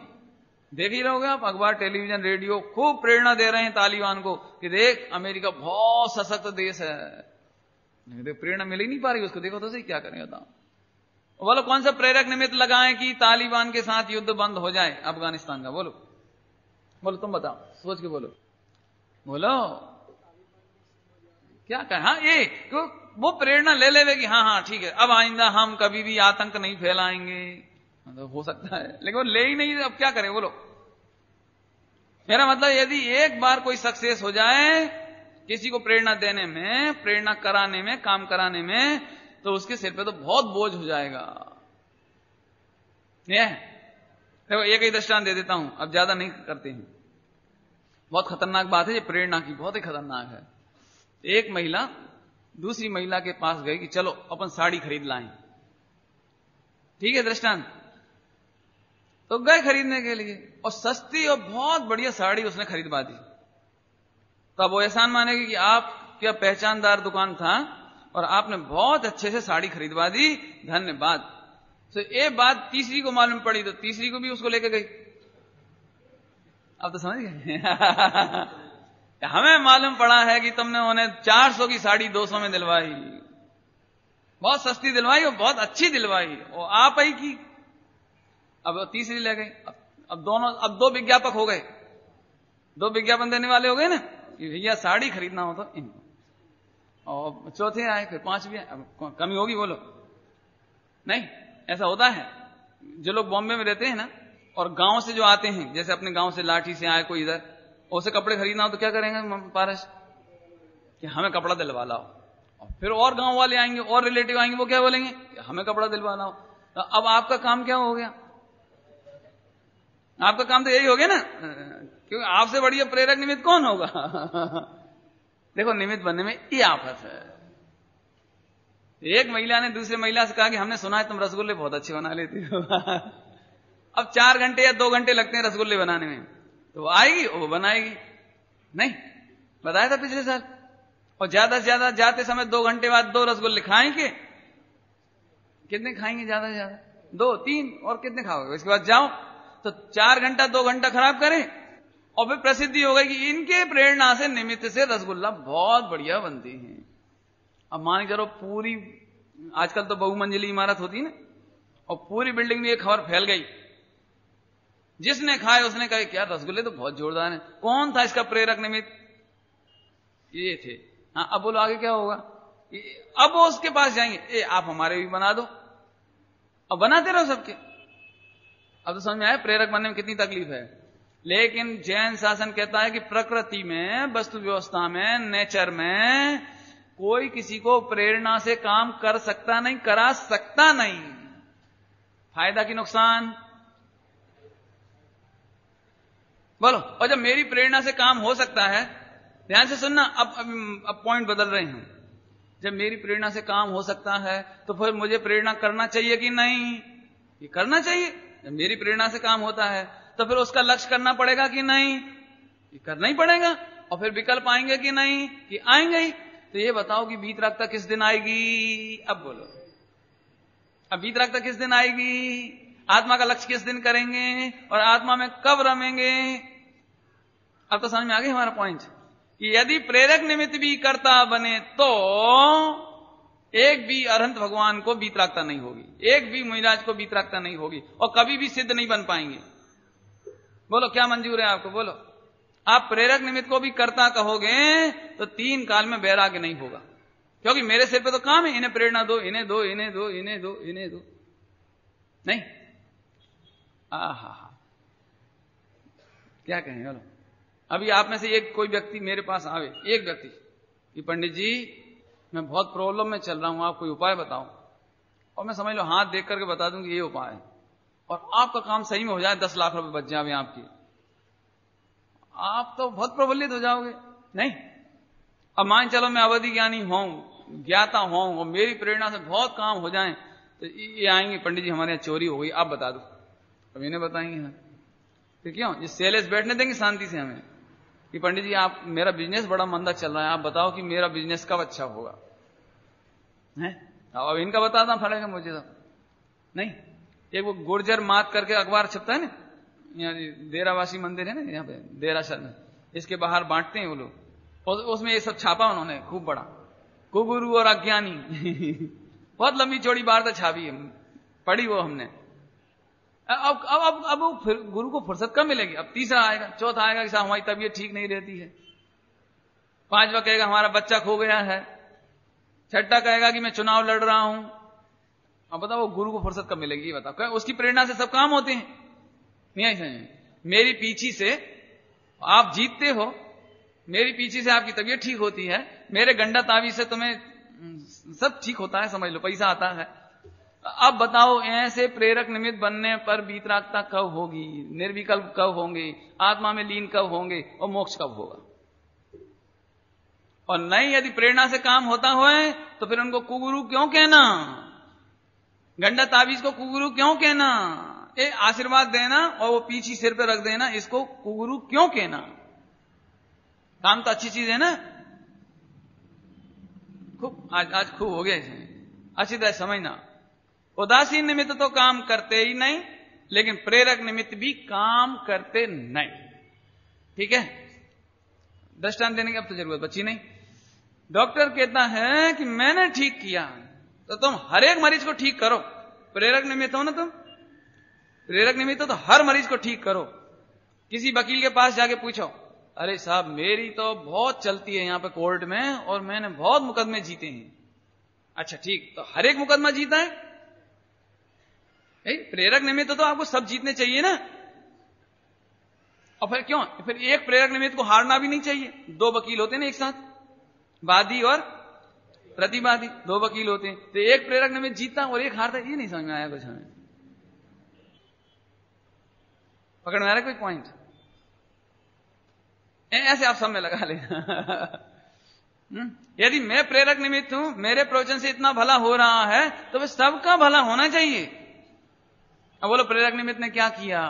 देख ही रहोगे आप, अखबार, टेलीविजन, रेडियो खूब प्रेरणा दे रहे हैं तालिबान को कि देख अमेरिका बहुत सशक्त देश है, लेकिन प्रेरणा मिल ही नहीं पा रही उसको। देखो तो सही क्या करेंगे बताओ। बोलो कौन सा प्रेरक निमित्त लगाएं कि तालिबान के साथ युद्ध बंद हो जाए अफगानिस्तान का? बोलो बोलो, तुम बताओ, सोच के बोलो, बोलो क्या कहें? हाँ, ये वो प्रेरणा ले लेवे कि हाँ ठीक है, अब आइंदा हम कभी भी आतंक नहीं फैलाएंगे, तो हो सकता है, लेकिन वो ले ही नहीं, अब क्या करें? बोलो। मेरा मतलब यदि एक बार कोई सक्सेस हो जाए किसी को प्रेरणा देने में, प्रेरणा कराने में, काम कराने में, तो उसके सिर पे तो बहुत बोझ हो जाएगा। देखो एक ही दृष्टांत दे देता हूं, अब ज्यादा नहीं करते हैं। बहुत खतरनाक बात है ये प्रेरणा की, बहुत ही खतरनाक है। एक महिला दूसरी महिला के पास गई कि चलो अपन साड़ी खरीद लाएं, ठीक है दृष्टांत। तो गए खरीदने के लिए और सस्ती और बहुत बढ़िया साड़ी उसने खरीदवा दी। तो अब वो एहसान मानेगी कि आप क्या पहचानदार दुकान था और आपने बहुत अच्छे से साड़ी खरीदवा दी, धन्यवाद। तो ये बात तीसरी को मालूम पड़ी तो तीसरी को भी उसको लेकर गई। अब तो समझ गए? हमें मालूम पड़ा है कि तुमने उन्हें 400 की साड़ी 200 में दिलवाई, बहुत सस्ती दिलवाई और बहुत अच्छी दिलवाई, और आप ही की। अब तीसरी ले गई। अब दो विज्ञापक हो गए, दो विज्ञापन देने वाले हो गए ना, भैया साड़ी खरीदना हो तो इनको, और चौथे आए, फिर पांचवी आए। अब कमी होगी? बोलो नहीं। ऐसा होता है, जो लोग बॉम्बे में रहते हैं ना और गांव से जो आते हैं, जैसे अपने गांव से लाठी से आए कोई इधर, उसे कपड़े खरीदना हो तो क्या करेंगे पारस कि हमें कपड़ा दिलवा लाओ। और फिर और गांव वाले आएंगे और रिलेटिव आएंगे, वो क्या बोलेंगे कि हमें कपड़ा दिलवा लाओ। तो अब आपका काम क्या हो गया? आपका काम तो यही हो गया ना, क्योंकि आपसे बढ़िया प्रेरक निमित्त कौन होगा? देखो निमित्त बनने में ये आफत है। एक महिला ने दूसरी महिला से कहा कि हमने सुना है तुम रसगुल्ले बहुत अच्छे बना लेती हो। अब 4 घंटे या 2 घंटे लगते हैं रसगुल्ले बनाने में, तो वो आएगी और वो बनाएगी। नहीं बताया था पिछले साल। और ज्यादा से ज्यादा जाते समय 2 घंटे बाद 2 रसगुल्ले खाएंगे। कितने खाएंगे? ज्यादा से ज्यादा 2 3, और कितने खाओगे? इसके बाद जाओ तो 4 घंटा 2 घंटा खराब करें, और फिर प्रसिद्धि हो गई कि इनके प्रेरणा से निमित्त से रसगुल्ला बहुत बढ़िया बनते हैं। अब मान के चलो पूरी, आजकल तो बहुमंजिली इमारत होती है ना, और पूरी बिल्डिंग में ये खबर फैल गई, जिसने खाए उसने कहा क्या रसगुल्ले तो बहुत जोरदार हैं। कौन था इसका प्रेरक निमित्त? ये थे। हाँ, अब बोलो आगे क्या होगा? अब वो उसके पास जाएंगे, आप हमारे भी बना दो। अब बनाते रहो सबके। अब तो समझ में आया प्रेरक बनने में कितनी तकलीफ है। लेकिन जैन शासन कहता है कि प्रकृति में, वस्तु व्यवस्था में, नेचर में कोई किसी को प्रेरणा से काम कर सकता नहीं, करा सकता नहीं। फायदा कि नुकसान? बोलो। और जब मेरी प्रेरणा से काम हो सकता है, ध्यान से सुनना, अब पॉइंट बदल रहे हैं। जब मेरी प्रेरणा से काम हो सकता है तो फिर मुझे प्रेरणा करना चाहिए कि नहीं? ये करना चाहिए। जब मेरी प्रेरणा से काम होता है तो फिर उसका लक्ष्य करना पड़ेगा कि नहीं? ये करना ही पड़ेगा। और फिर विकल्प आएंगे कि नहीं? कि आएंगे ही। तो ये बताओ कि वीतरागता किस दिन आएगी? अब बोलो, अब वीतरागता किस दिन आएगी? आत्मा का लक्ष्य किस दिन करेंगे और आत्मा में कब रमेंगे? अब तो समझ में आ गई हमारा पॉइंट कि यदि प्रेरक निमित्त भी कर्ता बने तो एक भी अरहंत भगवान को वीतरागता नहीं होगी, एक भी मुनिराज को वीतरागता नहीं होगी और कभी भी सिद्ध नहीं बन पाएंगे। बोलो क्या मंजूर है आपको? बोलो। आप प्रेरक निमित्त को भी कर्ता कहोगे तो 3 काल में वैराग्य नहीं होगा, क्योंकि मेरे सिर पे तो काम है, इन्हें प्रेरणा दो, इन्हें दो, इन्हें दो, इन्हें दो, इन्हें दो। नहीं, आहा, क्या कहें? बोलो। अभी आप में से एक कोई व्यक्ति मेरे पास आवे, एक व्यक्ति कि पंडित जी मैं बहुत प्रॉब्लम में चल रहा हूं, आप कोई उपाय बताओ, और मैं समझ लो हाथ देख करके बता दूं कि ये उपाय है, और आपका काम सही में हो जाए, 10 लाख रुपए बच जाए आपकी, आप तो बहुत प्रफुल्लित हो जाओगे। नहीं, अब मान चलो मैं अवधि ज्ञानी हूं, ज्ञाता हूं और मेरी प्रेरणा से बहुत काम हो जाए, तो ये आएंगे पंडित जी हमारे यहाँ चोरी हो गई, आप बता दो। अब इन्हें बताएंगे हम फिर क्यों? ये सेलेस बैठने देंगे शांति से हमें कि पंडित जी आप, मेरा बिजनेस बड़ा मंदा चल रहा है, आप बताओ कि मेरा बिजनेस कब अच्छा होगा है? अब इनका बताना पड़ेगा मुझे तो। नहीं, एक वो गुर्जर मात करके अखबार छपता है ना, यहाँ देरावासी मंदिर है ना यहाँ पे देरासर में, इसके बाहर बांटते हैं वो लोग, और उसमें ये सब छापा उन्होंने खूब बड़ा, कुगुरु और अज्ञानी बहुत लंबी चौड़ी वार्ता छापी है, पढ़ी वो हमने। अब फिर गुरु को फुर्सत कब मिलेगी? अब तीसरा आएगा, चौथा आएगा कि साहब हमारी तबीयत ठीक नहीं रहती है, 5वां कहेगा हमारा बच्चा खो गया है, 6ठा कहेगा कि मैं चुनाव लड़ रहा हूं। अब बताओ वो गुरु को फुर्सत कब मिलेगी? ये बताओ। उसकी प्रेरणा से सब काम होते हैं, नहीं ऐसा नहीं। मेरी पीछी से आप जीतते हो, मेरी पीछी से आपकी तबीयत ठीक होती है, मेरे गंडा तावीज से तुम्हें सब ठीक होता है, समझ लो पैसा आता है। अब बताओ ऐसे प्रेरक निमित्त बनने पर वीतरागता कब होगी, निर्विकल्प कब होंगे, आत्मा में लीन कब होंगे और मोक्ष कब होगा? और नहीं, यदि प्रेरणा से काम होता हो तो फिर उनको कुगुरु क्यों कहना? गंडा तावीज को कुगुरु क्यों कहना? ये आशीर्वाद देना और वो पीछी सिर पे रख देना, इसको कुगुरु क्यों कहना? काम तो अच्छी चीज है ना, खूब आज खूब हो गया इसमें, अच्छी तरह समझना। उदासीन निमित्त तो काम करते ही नहीं, लेकिन प्रेरक निमित्त भी काम करते नहीं। ठीक है, दृष्टांत देने की अब तो जरूरत बची नहीं। डॉक्टर कहता है कि मैंने ठीक किया, तो तुम हर एक मरीज को ठीक करो, प्रेरक निमित्त हो ना तुम, प्रेरक निमित्त हो तो हर मरीज को ठीक करो। किसी वकील के पास जाके पूछो, अरे साहब मेरी तो बहुत चलती है यहां पे कोर्ट में और मैंने बहुत मुकदमे जीते हैं। अच्छा ठीक, तो हर एक मुकदमा जीता है? प्रेरक निमित्त तो आपको सब जीतने चाहिए ना। और फिर क्यों? फिर एक प्रेरक निमित्त को हारना भी नहीं चाहिए। 2 वकील होते हैं ना एक साथ, वादी और प्रतिवादी, 2 वकील होते हैं, तो एक प्रेरक निमित्त जीतता और एक हारता। ये नहीं समझ में आया कुछ हमें, पकड़ में आ रहा कोई पॉइंट? ऐसे आप सब में लगा लेना। यदि मैं प्रेरक निमित्त हूं, मेरे प्रवचन से इतना भला हो रहा है, तो वह सबका भला होना चाहिए। अब बोलो प्रेरक निमित्त ने क्या किया?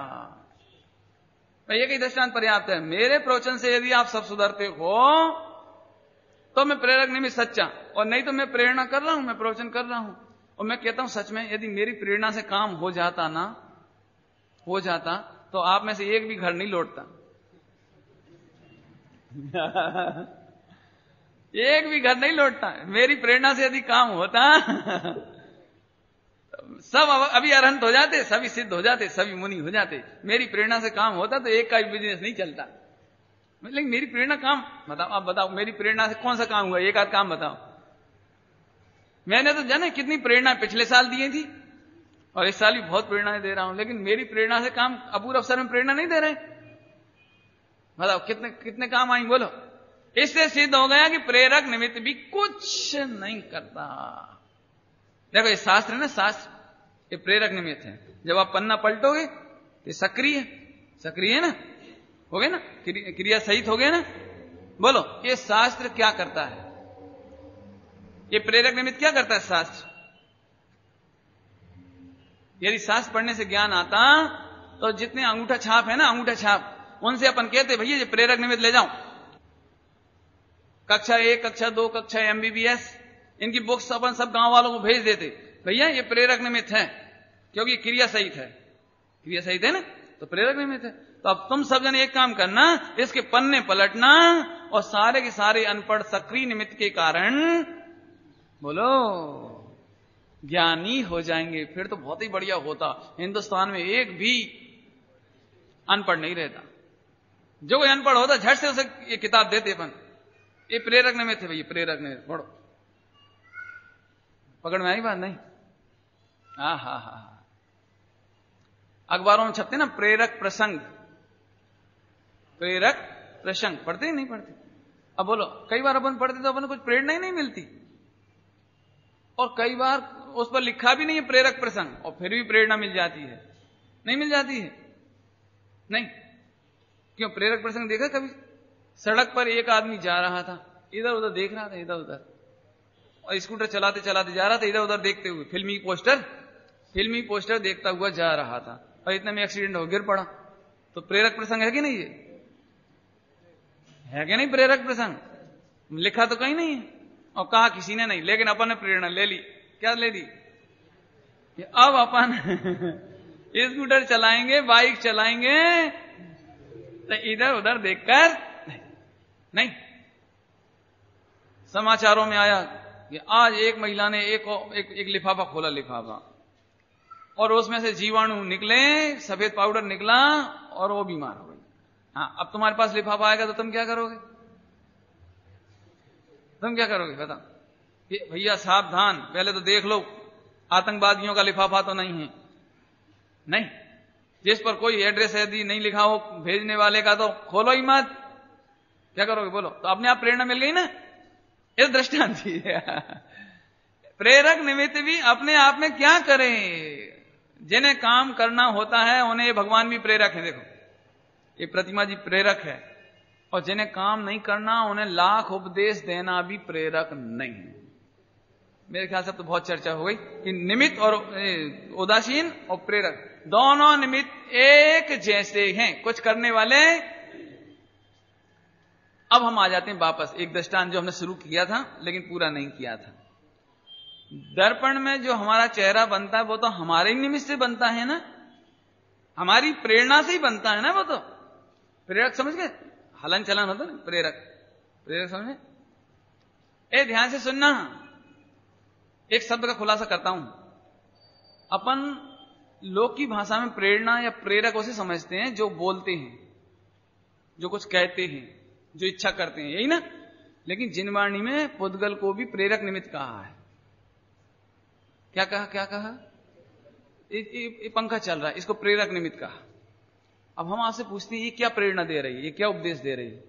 ये कई दृष्टांत पर्याप्त है। मेरे प्रवचन से यदि आप सब सुधरते हो तो मैं प्रेरक निमित्त सच्चा, और नहीं तो मैं प्रेरणा कर रहा हूं, मैं प्रवचन कर रहा हूं। और मैं कहता हूं सच में, यदि मेरी प्रेरणा से काम हो जाता ना, हो जाता, तो आप में से एक भी घर नहीं लौटता। एक भी घर नहीं लौटता। मेरी प्रेरणा से यदि काम होता सब अभी अरहंत हो जाते, सभी सिद्ध हो जाते, सभी मुनि हो जाते। मेरी प्रेरणा से काम होता तो एक का भी बिजनेस नहीं चलता। लेकिन मेरी प्रेरणा काम, बताओ आप बताओ, मेरी प्रेरणा से कौन सा काम हुआ? एक आध काम बताओ। मैंने तो जाने कितनी प्रेरणा पिछले साल दी थी और इस साल भी बहुत प्रेरणाएं दे रहा हूं, लेकिन मेरी प्रेरणा से काम अपूर्व अवसर में प्रेरणा नहीं दे रहे। बताओ कितने कितने काम आई? बोलो। इससे सिद्ध हो गया कि प्रेरक निमित्त भी कुछ नहीं करता। देखो ये शास्त्र है ना, शास्त्र ये प्रेरक निमित्त है। जब आप पन्ना पलटोगे तो सक्रिय है ना, हो गए ना, क्रिया सहित हो गए ना। बोलो ये शास्त्र क्या करता है? ये प्रेरक निमित्त क्या करता है शास्त्र? यदि शास्त्र पढ़ने से ज्ञान आता तो जितने अंगूठा छाप है ना, अंगूठा छाप, उनसे अपन कहते भैया ये प्रेरक निमित्त ले जाओ, कक्षा 1, कक्षा 2, कक्षा MBBS, इनकी बुक्स अपन सब गांव वालों को भेज देते, भैया ये प्रेरक निमित्त है, क्योंकि क्रिया सहित है, क्रिया सहित है ना, तो प्रेरक निमित्त है। तो अब तुम सब जने एक काम करना, इसके पन्ने पलटना और सारे के सारे अनपढ़ सक्रिय निमित्त के कारण बोलो ज्ञानी हो जाएंगे। फिर तो बहुत ही बढ़िया होता, हिंदुस्तान में एक भी अनपढ़ नहीं रहता। जो कोई अनपढ़ होता झट से उसे ये किताब देते अपन, ये प्रेरक निमित्त है भैया, प्रेरक निमित्त पढ़ो। पकड़ में आई बात नहीं? हा। अखबारों में छपते ना प्रेरक प्रसंग, प्रेरक प्रसंग, पढ़ते ही नहीं पढ़ते? अब बोलो, कई बार अपन पढ़ते तो अपन कुछ प्रेरणा ही नहीं मिलती, और कई बार उस पर लिखा भी नहीं है प्रेरक प्रसंग, और फिर भी प्रेरणा मिल जाती है। नहीं मिल जाती है? नहीं। क्यों? प्रेरक प्रसंग देखा कभी? सड़क पर एक आदमी जा रहा था, इधर उधर देख रहा था, इधर उधर, और स्कूटर चलाते चलाते जा रहा था, इधर उधर देखते हुए, फिल्मी पोस्टर देखता हुआ जा रहा था, और इतने में एक्सीडेंट हो गिर पड़ा। तो प्रेरक प्रसंग है कि नहीं? ये है कि नहीं प्रेरक प्रसंग? लिखा तो कहीं नहीं है और कहा किसी ने नहीं, लेकिन अपन ने प्रेरणा ले ली। क्या ले ली? अब अपन स्कूटर चलाएंगे, बाइक चलाएंगे तो इधर उधर देखकर नहीं। समाचारों में आया कि आज एक महिला ने एक लिफाफा खोला, लिफाफा, और उसमें से जीवाणु निकले, सफेद पाउडर निकला और वो बीमार हो गई। हाँ, अब तुम्हारे पास लिफाफा आएगा तो तुम क्या करोगे? तुम क्या करोगे बताओ? भैया सावधान, पहले तो देख लो आतंकवादियों का लिफाफा तो नहीं है। नहीं, जिस पर कोई एड्रेस यदि नहीं लिखा हो भेजने वाले का तो खोलो ही मत। क्या करोगे बोलो? तो अपने आप प्रेरणा मिल गई ना। इस दृष्टांत प्रेरक निमित्त भी अपने आप में क्या करें? जिन्हें काम करना होता है उन्हें भगवान भी प्रेरक है। देखो ये प्रतिमा जी प्रेरक है, और जिन्हें काम नहीं करना उन्हें लाख उपदेश देना भी प्रेरक नहीं है। मेरे ख्याल से तो बहुत चर्चा हो गई कि निमित्त और उदासीन और प्रेरक दोनों निमित्त एक जैसे हैं, कुछ करने वाले। अब हम आ जाते हैं वापस एक दृष्टांत जो हमने शुरू किया था लेकिन पूरा नहीं किया था। दर्पण में जो हमारा चेहरा बनता है वो तो हमारे ही निमित्त से बनता है ना, हमारी प्रेरणा से ही बनता है ना। वो तो प्रेरक समझ गए, हलन चलन होता ना, प्रेरक समझे। ए ध्यान से सुनना, एक शब्द का खुलासा करता हूं। अपन लोक की भाषा में प्रेरणा या प्रेरक उसे समझते हैं जो बोलते हैं, जो कुछ कहते हैं, जो इच्छा करते हैं, यही ना। लेकिन जिनवाणी में पुद्गल को भी प्रेरक निमित्त कहा है। क्या कहा? ये पंखा चल रहा है, इसको प्रेरक निमित्त कहा। अब हम आपसे पूछते हैं ये क्या प्रेरणा दे रही है, ये क्या उपदेश दे रही है?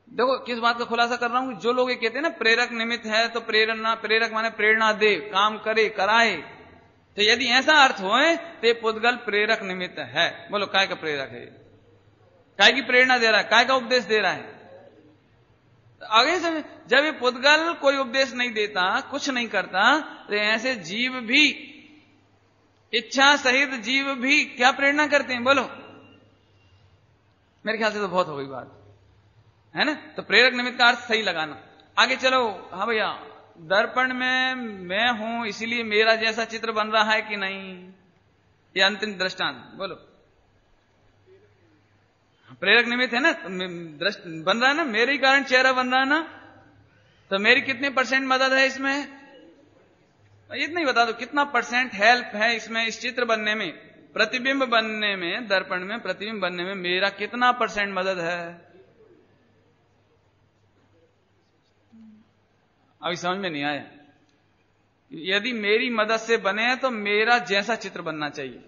देखो किस बात का खुलासा कर रहा हूं। जो लोग ये कहते हैं ना प्रेरक निमित्त है तो प्रेरक माने प्रेरणा दे, काम करे, कराए, तो यदि ऐसा अर्थ हो तो पुद्गल प्रेरक निमित्त है। बोलो काय का प्रेरक है? काय की प्रेरणा दे रहा है, काय का उपदेश दे रहा है? आगे से जब ये पुद्गल कोई उपदेश नहीं देता, कुछ नहीं करता, तो ऐसे जीव भी, इच्छा सहित जीव भी क्या प्रेरणा करते हैं? बोलो। मेरे ख्याल से तो बहुत हो गई बात, है ना। तो प्रेरक निमित्त का अर्थ सही लगाना। आगे चलो। हाँ भैया, दर्पण में मैं हूं इसीलिए मेरा जैसा चित्र बन रहा है कि नहीं? ये अंतिम दृष्टांत बोलो। प्रेरक निमित्त है ना, तो बन रहा है ना, मेरे ही कारण चेहरा बन रहा है ना, तो मेरी कितने % मदद है इसमें? इतना ही बता दो, कितना % हेल्प है इसमें, इस चित्र बनने में, प्रतिबिंब बनने में, दर्पण में प्रतिबिंब बनने में मेरा कितना % मदद है? अभी समझ में नहीं आया। यदि मेरी मदद से बने तो मेरा जैसा चित्र बनना चाहिए।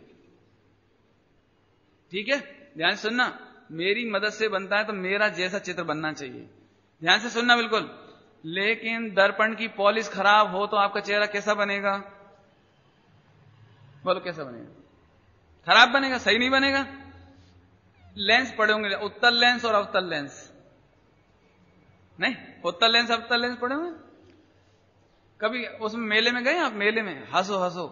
ठीक है, ध्यान से सुनना। मेरी मदद से बनता है तो मेरा जैसा चित्र बनना चाहिए। ध्यान से सुनना बिल्कुल। लेकिन दर्पण की पॉलिश खराब हो तो आपका चेहरा कैसा बनेगा? बोलो कैसा बनेगा? खराब बनेगा, सही नहीं बनेगा। लेंस पड़े होंगे, उत्तल लेंस और अवतल लेंस। नहीं, उत्तल लेंस अवतल लेंस पड़े होंगे। कभी उसमें मेले में गए आप? मेले में हंसो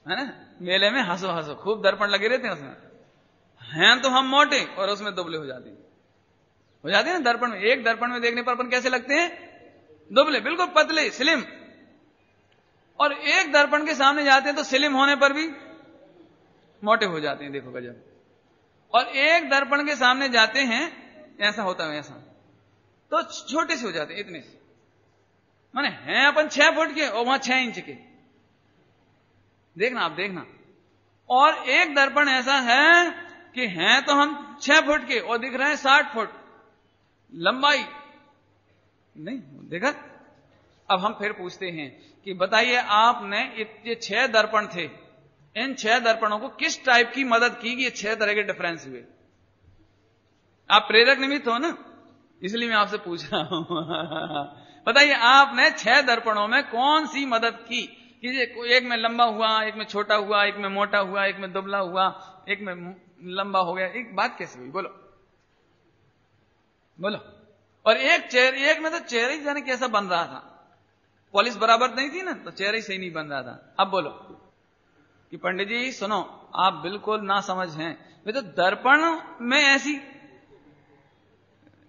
है ना, मेले में हंसो हंसो, खूब दर्पण लगे रहते हैं उसमें, हैं तो हम मोटे और उसमें दुबले हो जाते हैं ना दर्पण में। एक दर्पण में देखने पर अपन कैसे लगते हैं? दुबले, बिल्कुल पतले, स्लिम। और एक दर्पण के सामने जाते हैं तो स्लिम होने पर भी मोटे हो जाते हैं, देखो गजब। और एक दर्पण के सामने जाते हैं, ऐसा होता है ऐसा, तो छोटे से हो जाते हैं, इतने से। माने हैं अपन 6 फुट के और वहां 6 इंच के, देखना आप देखना। और एक दर्पण ऐसा है कि हैं तो हम 6 फुट के और दिख रहे हैं 60 फुट लंबाई, नहीं देखा। अब हम फिर पूछते हैं कि बताइए, आपने ये 6 दर्पण थे, इन 6 दर्पणों को किस टाइप की मदद की कि ये 6 तरह के डिफरेंस हुए? आप प्रेरक निमित्त हो ना, इसलिए मैं आपसे पूछ रहा हूं। बताइए, आपने 6 दर्पणों में कौन सी मदद की कि एक में लंबा हुआ, एक में छोटा हुआ, एक में मोटा हुआ, एक में दुबला हुआ, एक में लंबा हो गया? एक बात कैसे हुई? बोलो बोलो। और एक में तो चेहरा ही जाने कैसा बन रहा था, पॉलिश बराबर नहीं थी ना, तो चेहरा ही सही नहीं बन रहा था। अब बोलो कि पंडित जी सुनो, आप बिल्कुल ना समझ हैं, वे तो दर्पण में ऐसी,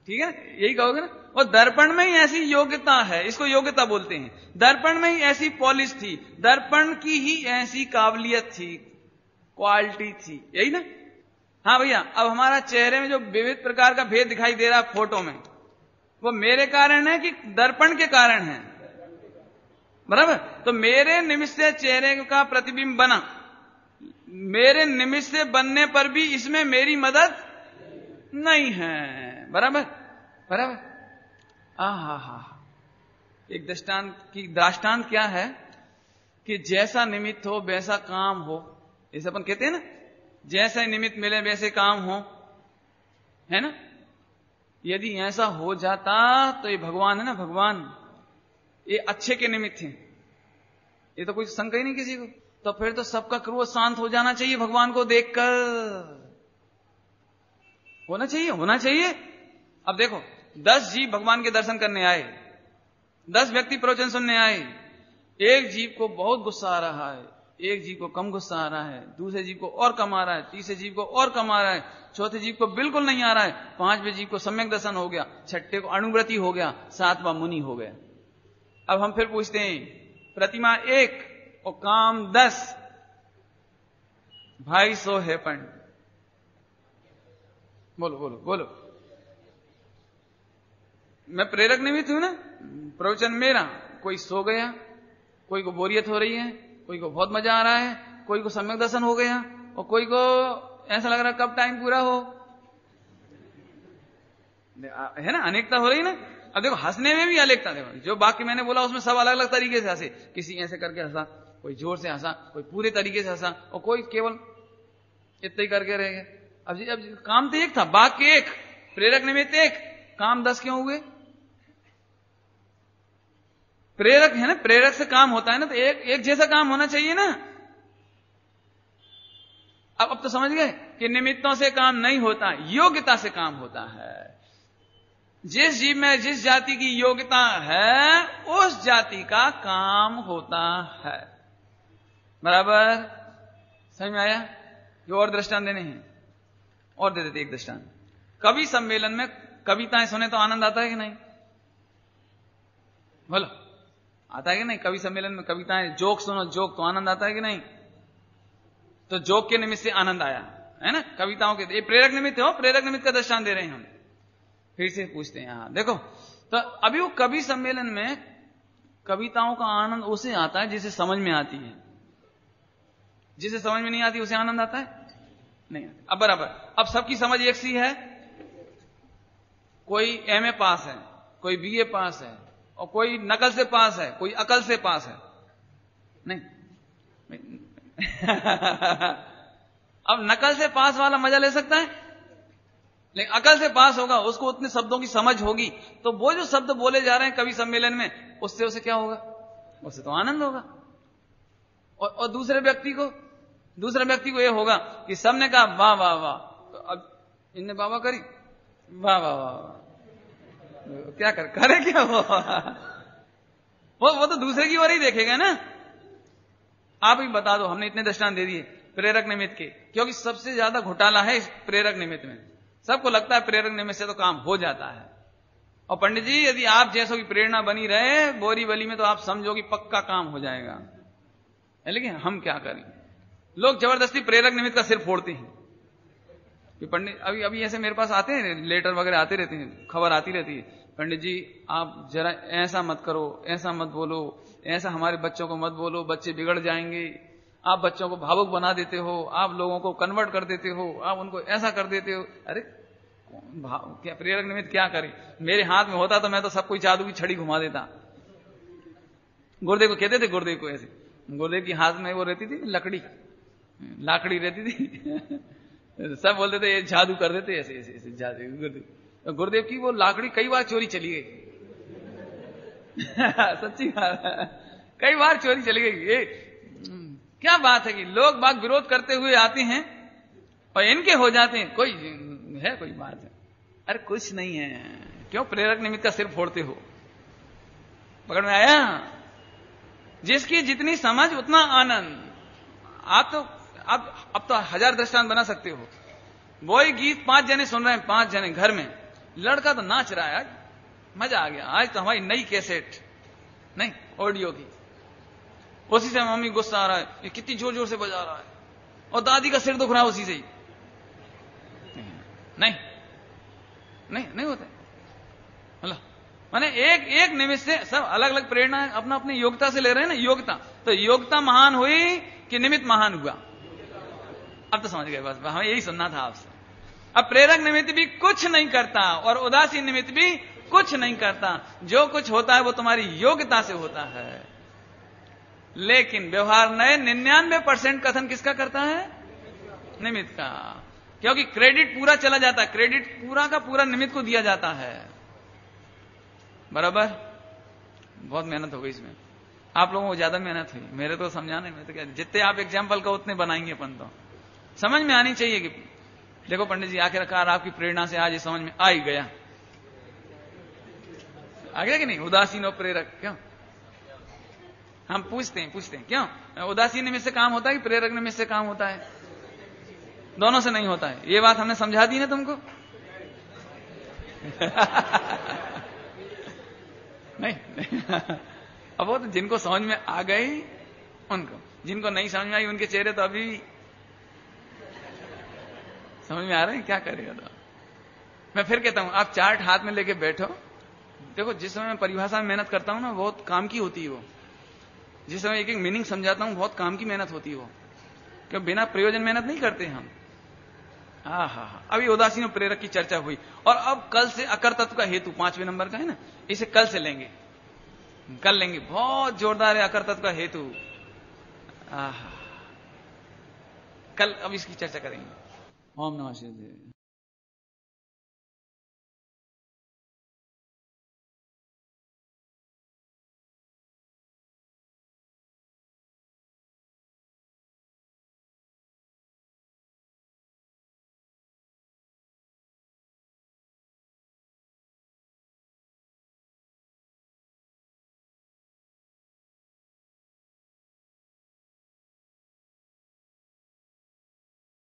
ठीक है यही कहोगे ना, और दर्पण में ही ऐसी योग्यता है, इसको योग्यता बोलते हैं। दर्पण में ही ऐसी पॉलिश थी, दर्पण की ही ऐसी काबिलियत थी, क्वालिटी थी, यही ना? हाँ भैया, अब हमारा चेहरे में जो विविध प्रकार का भेद दिखाई दे रहा है फोटो में, वो मेरे कारण है कि दर्पण के कारण है? बराबर। तो मेरे निमित्त से चेहरे का प्रतिबिंब बना, मेरे निमित्त से बनने पर भी इसमें मेरी मदद नहीं है। बराबर बराबर। हा एक दृष्टांत क्या है कि जैसा निमित्त हो वैसा काम हो, जैसे अपन कहते हैं ना, जैसे निमित्त मिले वैसे काम हो, है ना? यदि ऐसा हो जाता तो ये भगवान है ना, भगवान ये अच्छे के निमित्त हैं, ये तो कोई शंका ही नहीं किसी को। तो फिर तो सबका क्रोध शांत हो जाना चाहिए भगवान को देखकर, होना चाहिए। अब देखो, 10 जीव भगवान के दर्शन करने आए, 10 व्यक्ति प्रवचन सुनने आए। एक जीव को बहुत गुस्सा आ रहा है, एक जीव को कम गुस्सा आ रहा है, दूसरे जीव को और कम आ रहा है, तीसरे जीव को और कम आ रहा है, चौथे जीव को बिल्कुल नहीं आ रहा है, 5वें जीव को सम्यक दर्शन हो गया, 6ठे को अणुव्रति हो गया, 7वां मुनि हो गया। अब हम फिर पूछते हैं, प्रतिमा 1 और काम 10, भाई सो है पंडित, बोलो बोलो बोलो। मैं प्रेरक निमित्त हूं ना, प्रवचन मेरा, कोई सो गया, कोई को बोरियत हो रही है, कोई को बहुत मजा आ रहा है, कोई को सम्यक दर्शन हो गया, और कोई को ऐसा लग रहा है कब टाइम पूरा हो, है ना? अनेकता हो रही ना। अब देखो, हंसने में भी अनेकता, देखो जो बाकी मैंने बोला उसमें सब अलग अलग तरीके से हंसे, किसी ऐसे करके हंसा, कोई जोर से हंसा, कोई पूरे तरीके से हंसा, और कोई केवल इतना ही करके रह गया। अब काम तो एक था, बाकी एक, प्रेरक निमित्त एक, काम 10 क्यों हुए? प्रेरक है ना, प्रेरक से काम होता है ना, तो एक जैसा काम होना चाहिए ना। अब तो समझ गए कि निमित्तों से काम नहीं होता, योग्यता से काम होता है। जिस जीव में जिस जाति की योग्यता है, उस जाति का काम होता है। बराबर समझ में आया? जो और दृष्टांत देने हैं और दे देते एक दृष्टांत। कवि सम्मेलन में कविताएं सुने तो आनंद आता है कि नहीं? बोलो, आता है कि नहीं? कवि सम्मेलन में कविताएं, जोक सुनो, जोक, तो आनंद आता है कि नहीं? तो जोक के निमित्त से आनंद आया, है ना? कविताओं के, ये प्रेरक निमित्त हो, प्रेरक निमित्त का दृष्टांत दे रहे हैं हम। फिर से पूछते हैं, यहां देखो, तो अभी वो कवि सम्मेलन में कविताओं का आनंद उसे आता है जिसे समझ में आती है, जिसे समझ में नहीं आती उसे आनंद आता है नहीं आता। अब बराबर, अब सबकी समझ एक सी है, कोई एमए पास है, कोई बीए पास है, और कोई नकल से पास है, कोई अकल से पास है, नहीं अब नकल से पास वाला मजा ले सकता है, लेकिन अकल से पास होगा, उसको उतने शब्दों की समझ होगी, तो वो जो शब्द बोले जा रहे हैं कवि सम्मेलन में, उससे उसे क्या होगा? उससे तो आनंद होगा। और दूसरे व्यक्ति को यह होगा कि सबने कहा वाह वाह वाह, तो अब इनने वाह करी, वाह वाह वाह, क्या करे क्या वो तो दूसरे की ओर ही देखेगा ना, आप ही बता दो, हमने इतने दृष्टांत दे दिए प्रेरक निमित्त के, क्योंकि सबसे ज्यादा घोटाला है इस प्रेरक निमित्त में। सबको लगता है प्रेरक निमित्त से तो काम हो जाता है। और पंडित जी यदि आप जैसों की प्रेरणा बनी रहे बोरीवली में, तो आप समझो कि पक्का काम हो जाएगा। लेकिन हम क्या करें, लोग जबरदस्ती प्रेरक निमित्त का सिर फोड़ते हैं कि पंडित, अभी ऐसे मेरे पास आते हैं, लेटर वगैरह आते रहते हैं, खबर आती रहती है, पंडित जी आप जरा ऐसा मत करो, ऐसा मत बोलो, ऐसा हमारे बच्चों को मत बोलो, बच्चे बिगड़ जाएंगे, आप बच्चों को भावुक बना देते हो, आप लोगों को कन्वर्ट कर देते हो, आप उनको ऐसा कर देते हो। अरे क्या प्रेरक निमित्त क्या करे, मेरे हाथ में होता तो मैं तो सब कोई जादू की छड़ी घुमा देता। गुरुदेव को कहते थे, गुरुदेव को ऐसे, गुरुदेव की हाथ में वो रहती थी लाकड़ी रहती थी सब बोलते थे ये जादू कर देते, ऐसे ऐसे ऐसे जादू। गुरुदेव की वो लाकड़ी कई बार चोरी चली गई सच्ची बात है, कई बार चोरी चली गई। ये क्या बात है कि लोग बाग विरोध करते हुए आते हैं और इनके हो जाते हैं, कोई है कोई बात है? अरे कुछ नहीं है, क्यों प्रेरक निमित्त का सिर फोड़ते हो? पकड़ में आया? जिसकी जितनी समझ उतना आनंद। आप तो अब तो 1000 दृष्टांत बना सकते हो। वही गीत 5 जने सुन रहे हैं, 5 जने घर में, लड़का तो नाच रहा है, आज मजा आ गया, आज तो हमारी नई कैसेट, नहीं ऑडियो की, उसी से मम्मी गुस्सा आ रहा है, ये कितनी जोर जोर से बजा रहा है, और दादी का सिर दुख रहा है उसी से ही। नहीं होता। अल्लाह माने एक निमित्त से सब अलग अलग प्रेरणा अपना अपनी योग्यता से ले रहे हैं ना, योग्यता। तो योग्यता महान हुई कि निमित्त महान हुआ? अब तो समझ गए, बस हमें यही सुनना था आपसे। अब प्रेरक निमित्त भी कुछ नहीं करता और उदासीन निमित्त भी कुछ नहीं करता। जो कुछ होता है वो तुम्हारी योग्यता से होता है। लेकिन व्यवहार नए 99% कथन किसका करता है? निमित्त का। क्योंकि क्रेडिट पूरा चला जाता है, क्रेडिट पूरा का पूरा निमित्त को दिया जाता है। बराबर? बहुत मेहनत हो गई इसमें, आप लोगों को ज्यादा मेहनत हुई, मेरे तो समझाने में तो क्या, जितने आप एग्जाम्पल का उतने बनाएंगे अपन। तो समझ में आनी चाहिए कि देखो पंडित जी आखिरकार आपकी प्रेरणा से आज ये समझ में आ ही गया। आ गया कि नहीं? उदासीन और प्रेरक। क्यों हम पूछते हैं क्यों उदासीन निमित्त से काम होता है कि प्रेरक निमित्त से काम होता है? दोनों से नहीं होता है। ये बात हमने समझा दी ना तुमको? नहीं अब वो तो जिनको समझ में आ गई उनको, जिनको नहीं समझ में आई उनके चेहरे तो अभी समझ में आ रहे हैं, क्या करेगा? तो मैं फिर कहता हूं, आप चार्ट हाथ में लेके बैठो। देखो जिस समय मैं परिभाषा में मेहनत करता हूं ना, बहुत काम की होती है वो। जिस समय एक एक मीनिंग समझाता हूं, बहुत काम की मेहनत होती है वो, क्यों बिना प्रयोजन मेहनत नहीं करते हम। अभी उदासीन और प्रेरक की चर्चा हुई, और अब कल से अकर तत्व का हेतु 5वें नंबर का है ना, इसे कल से लेंगे, कल लेंगे। बहुत जोरदार है अकर तत्व का हेतु। कल अब इसकी चर्चा करेंगे। ओम नमः शिवाय।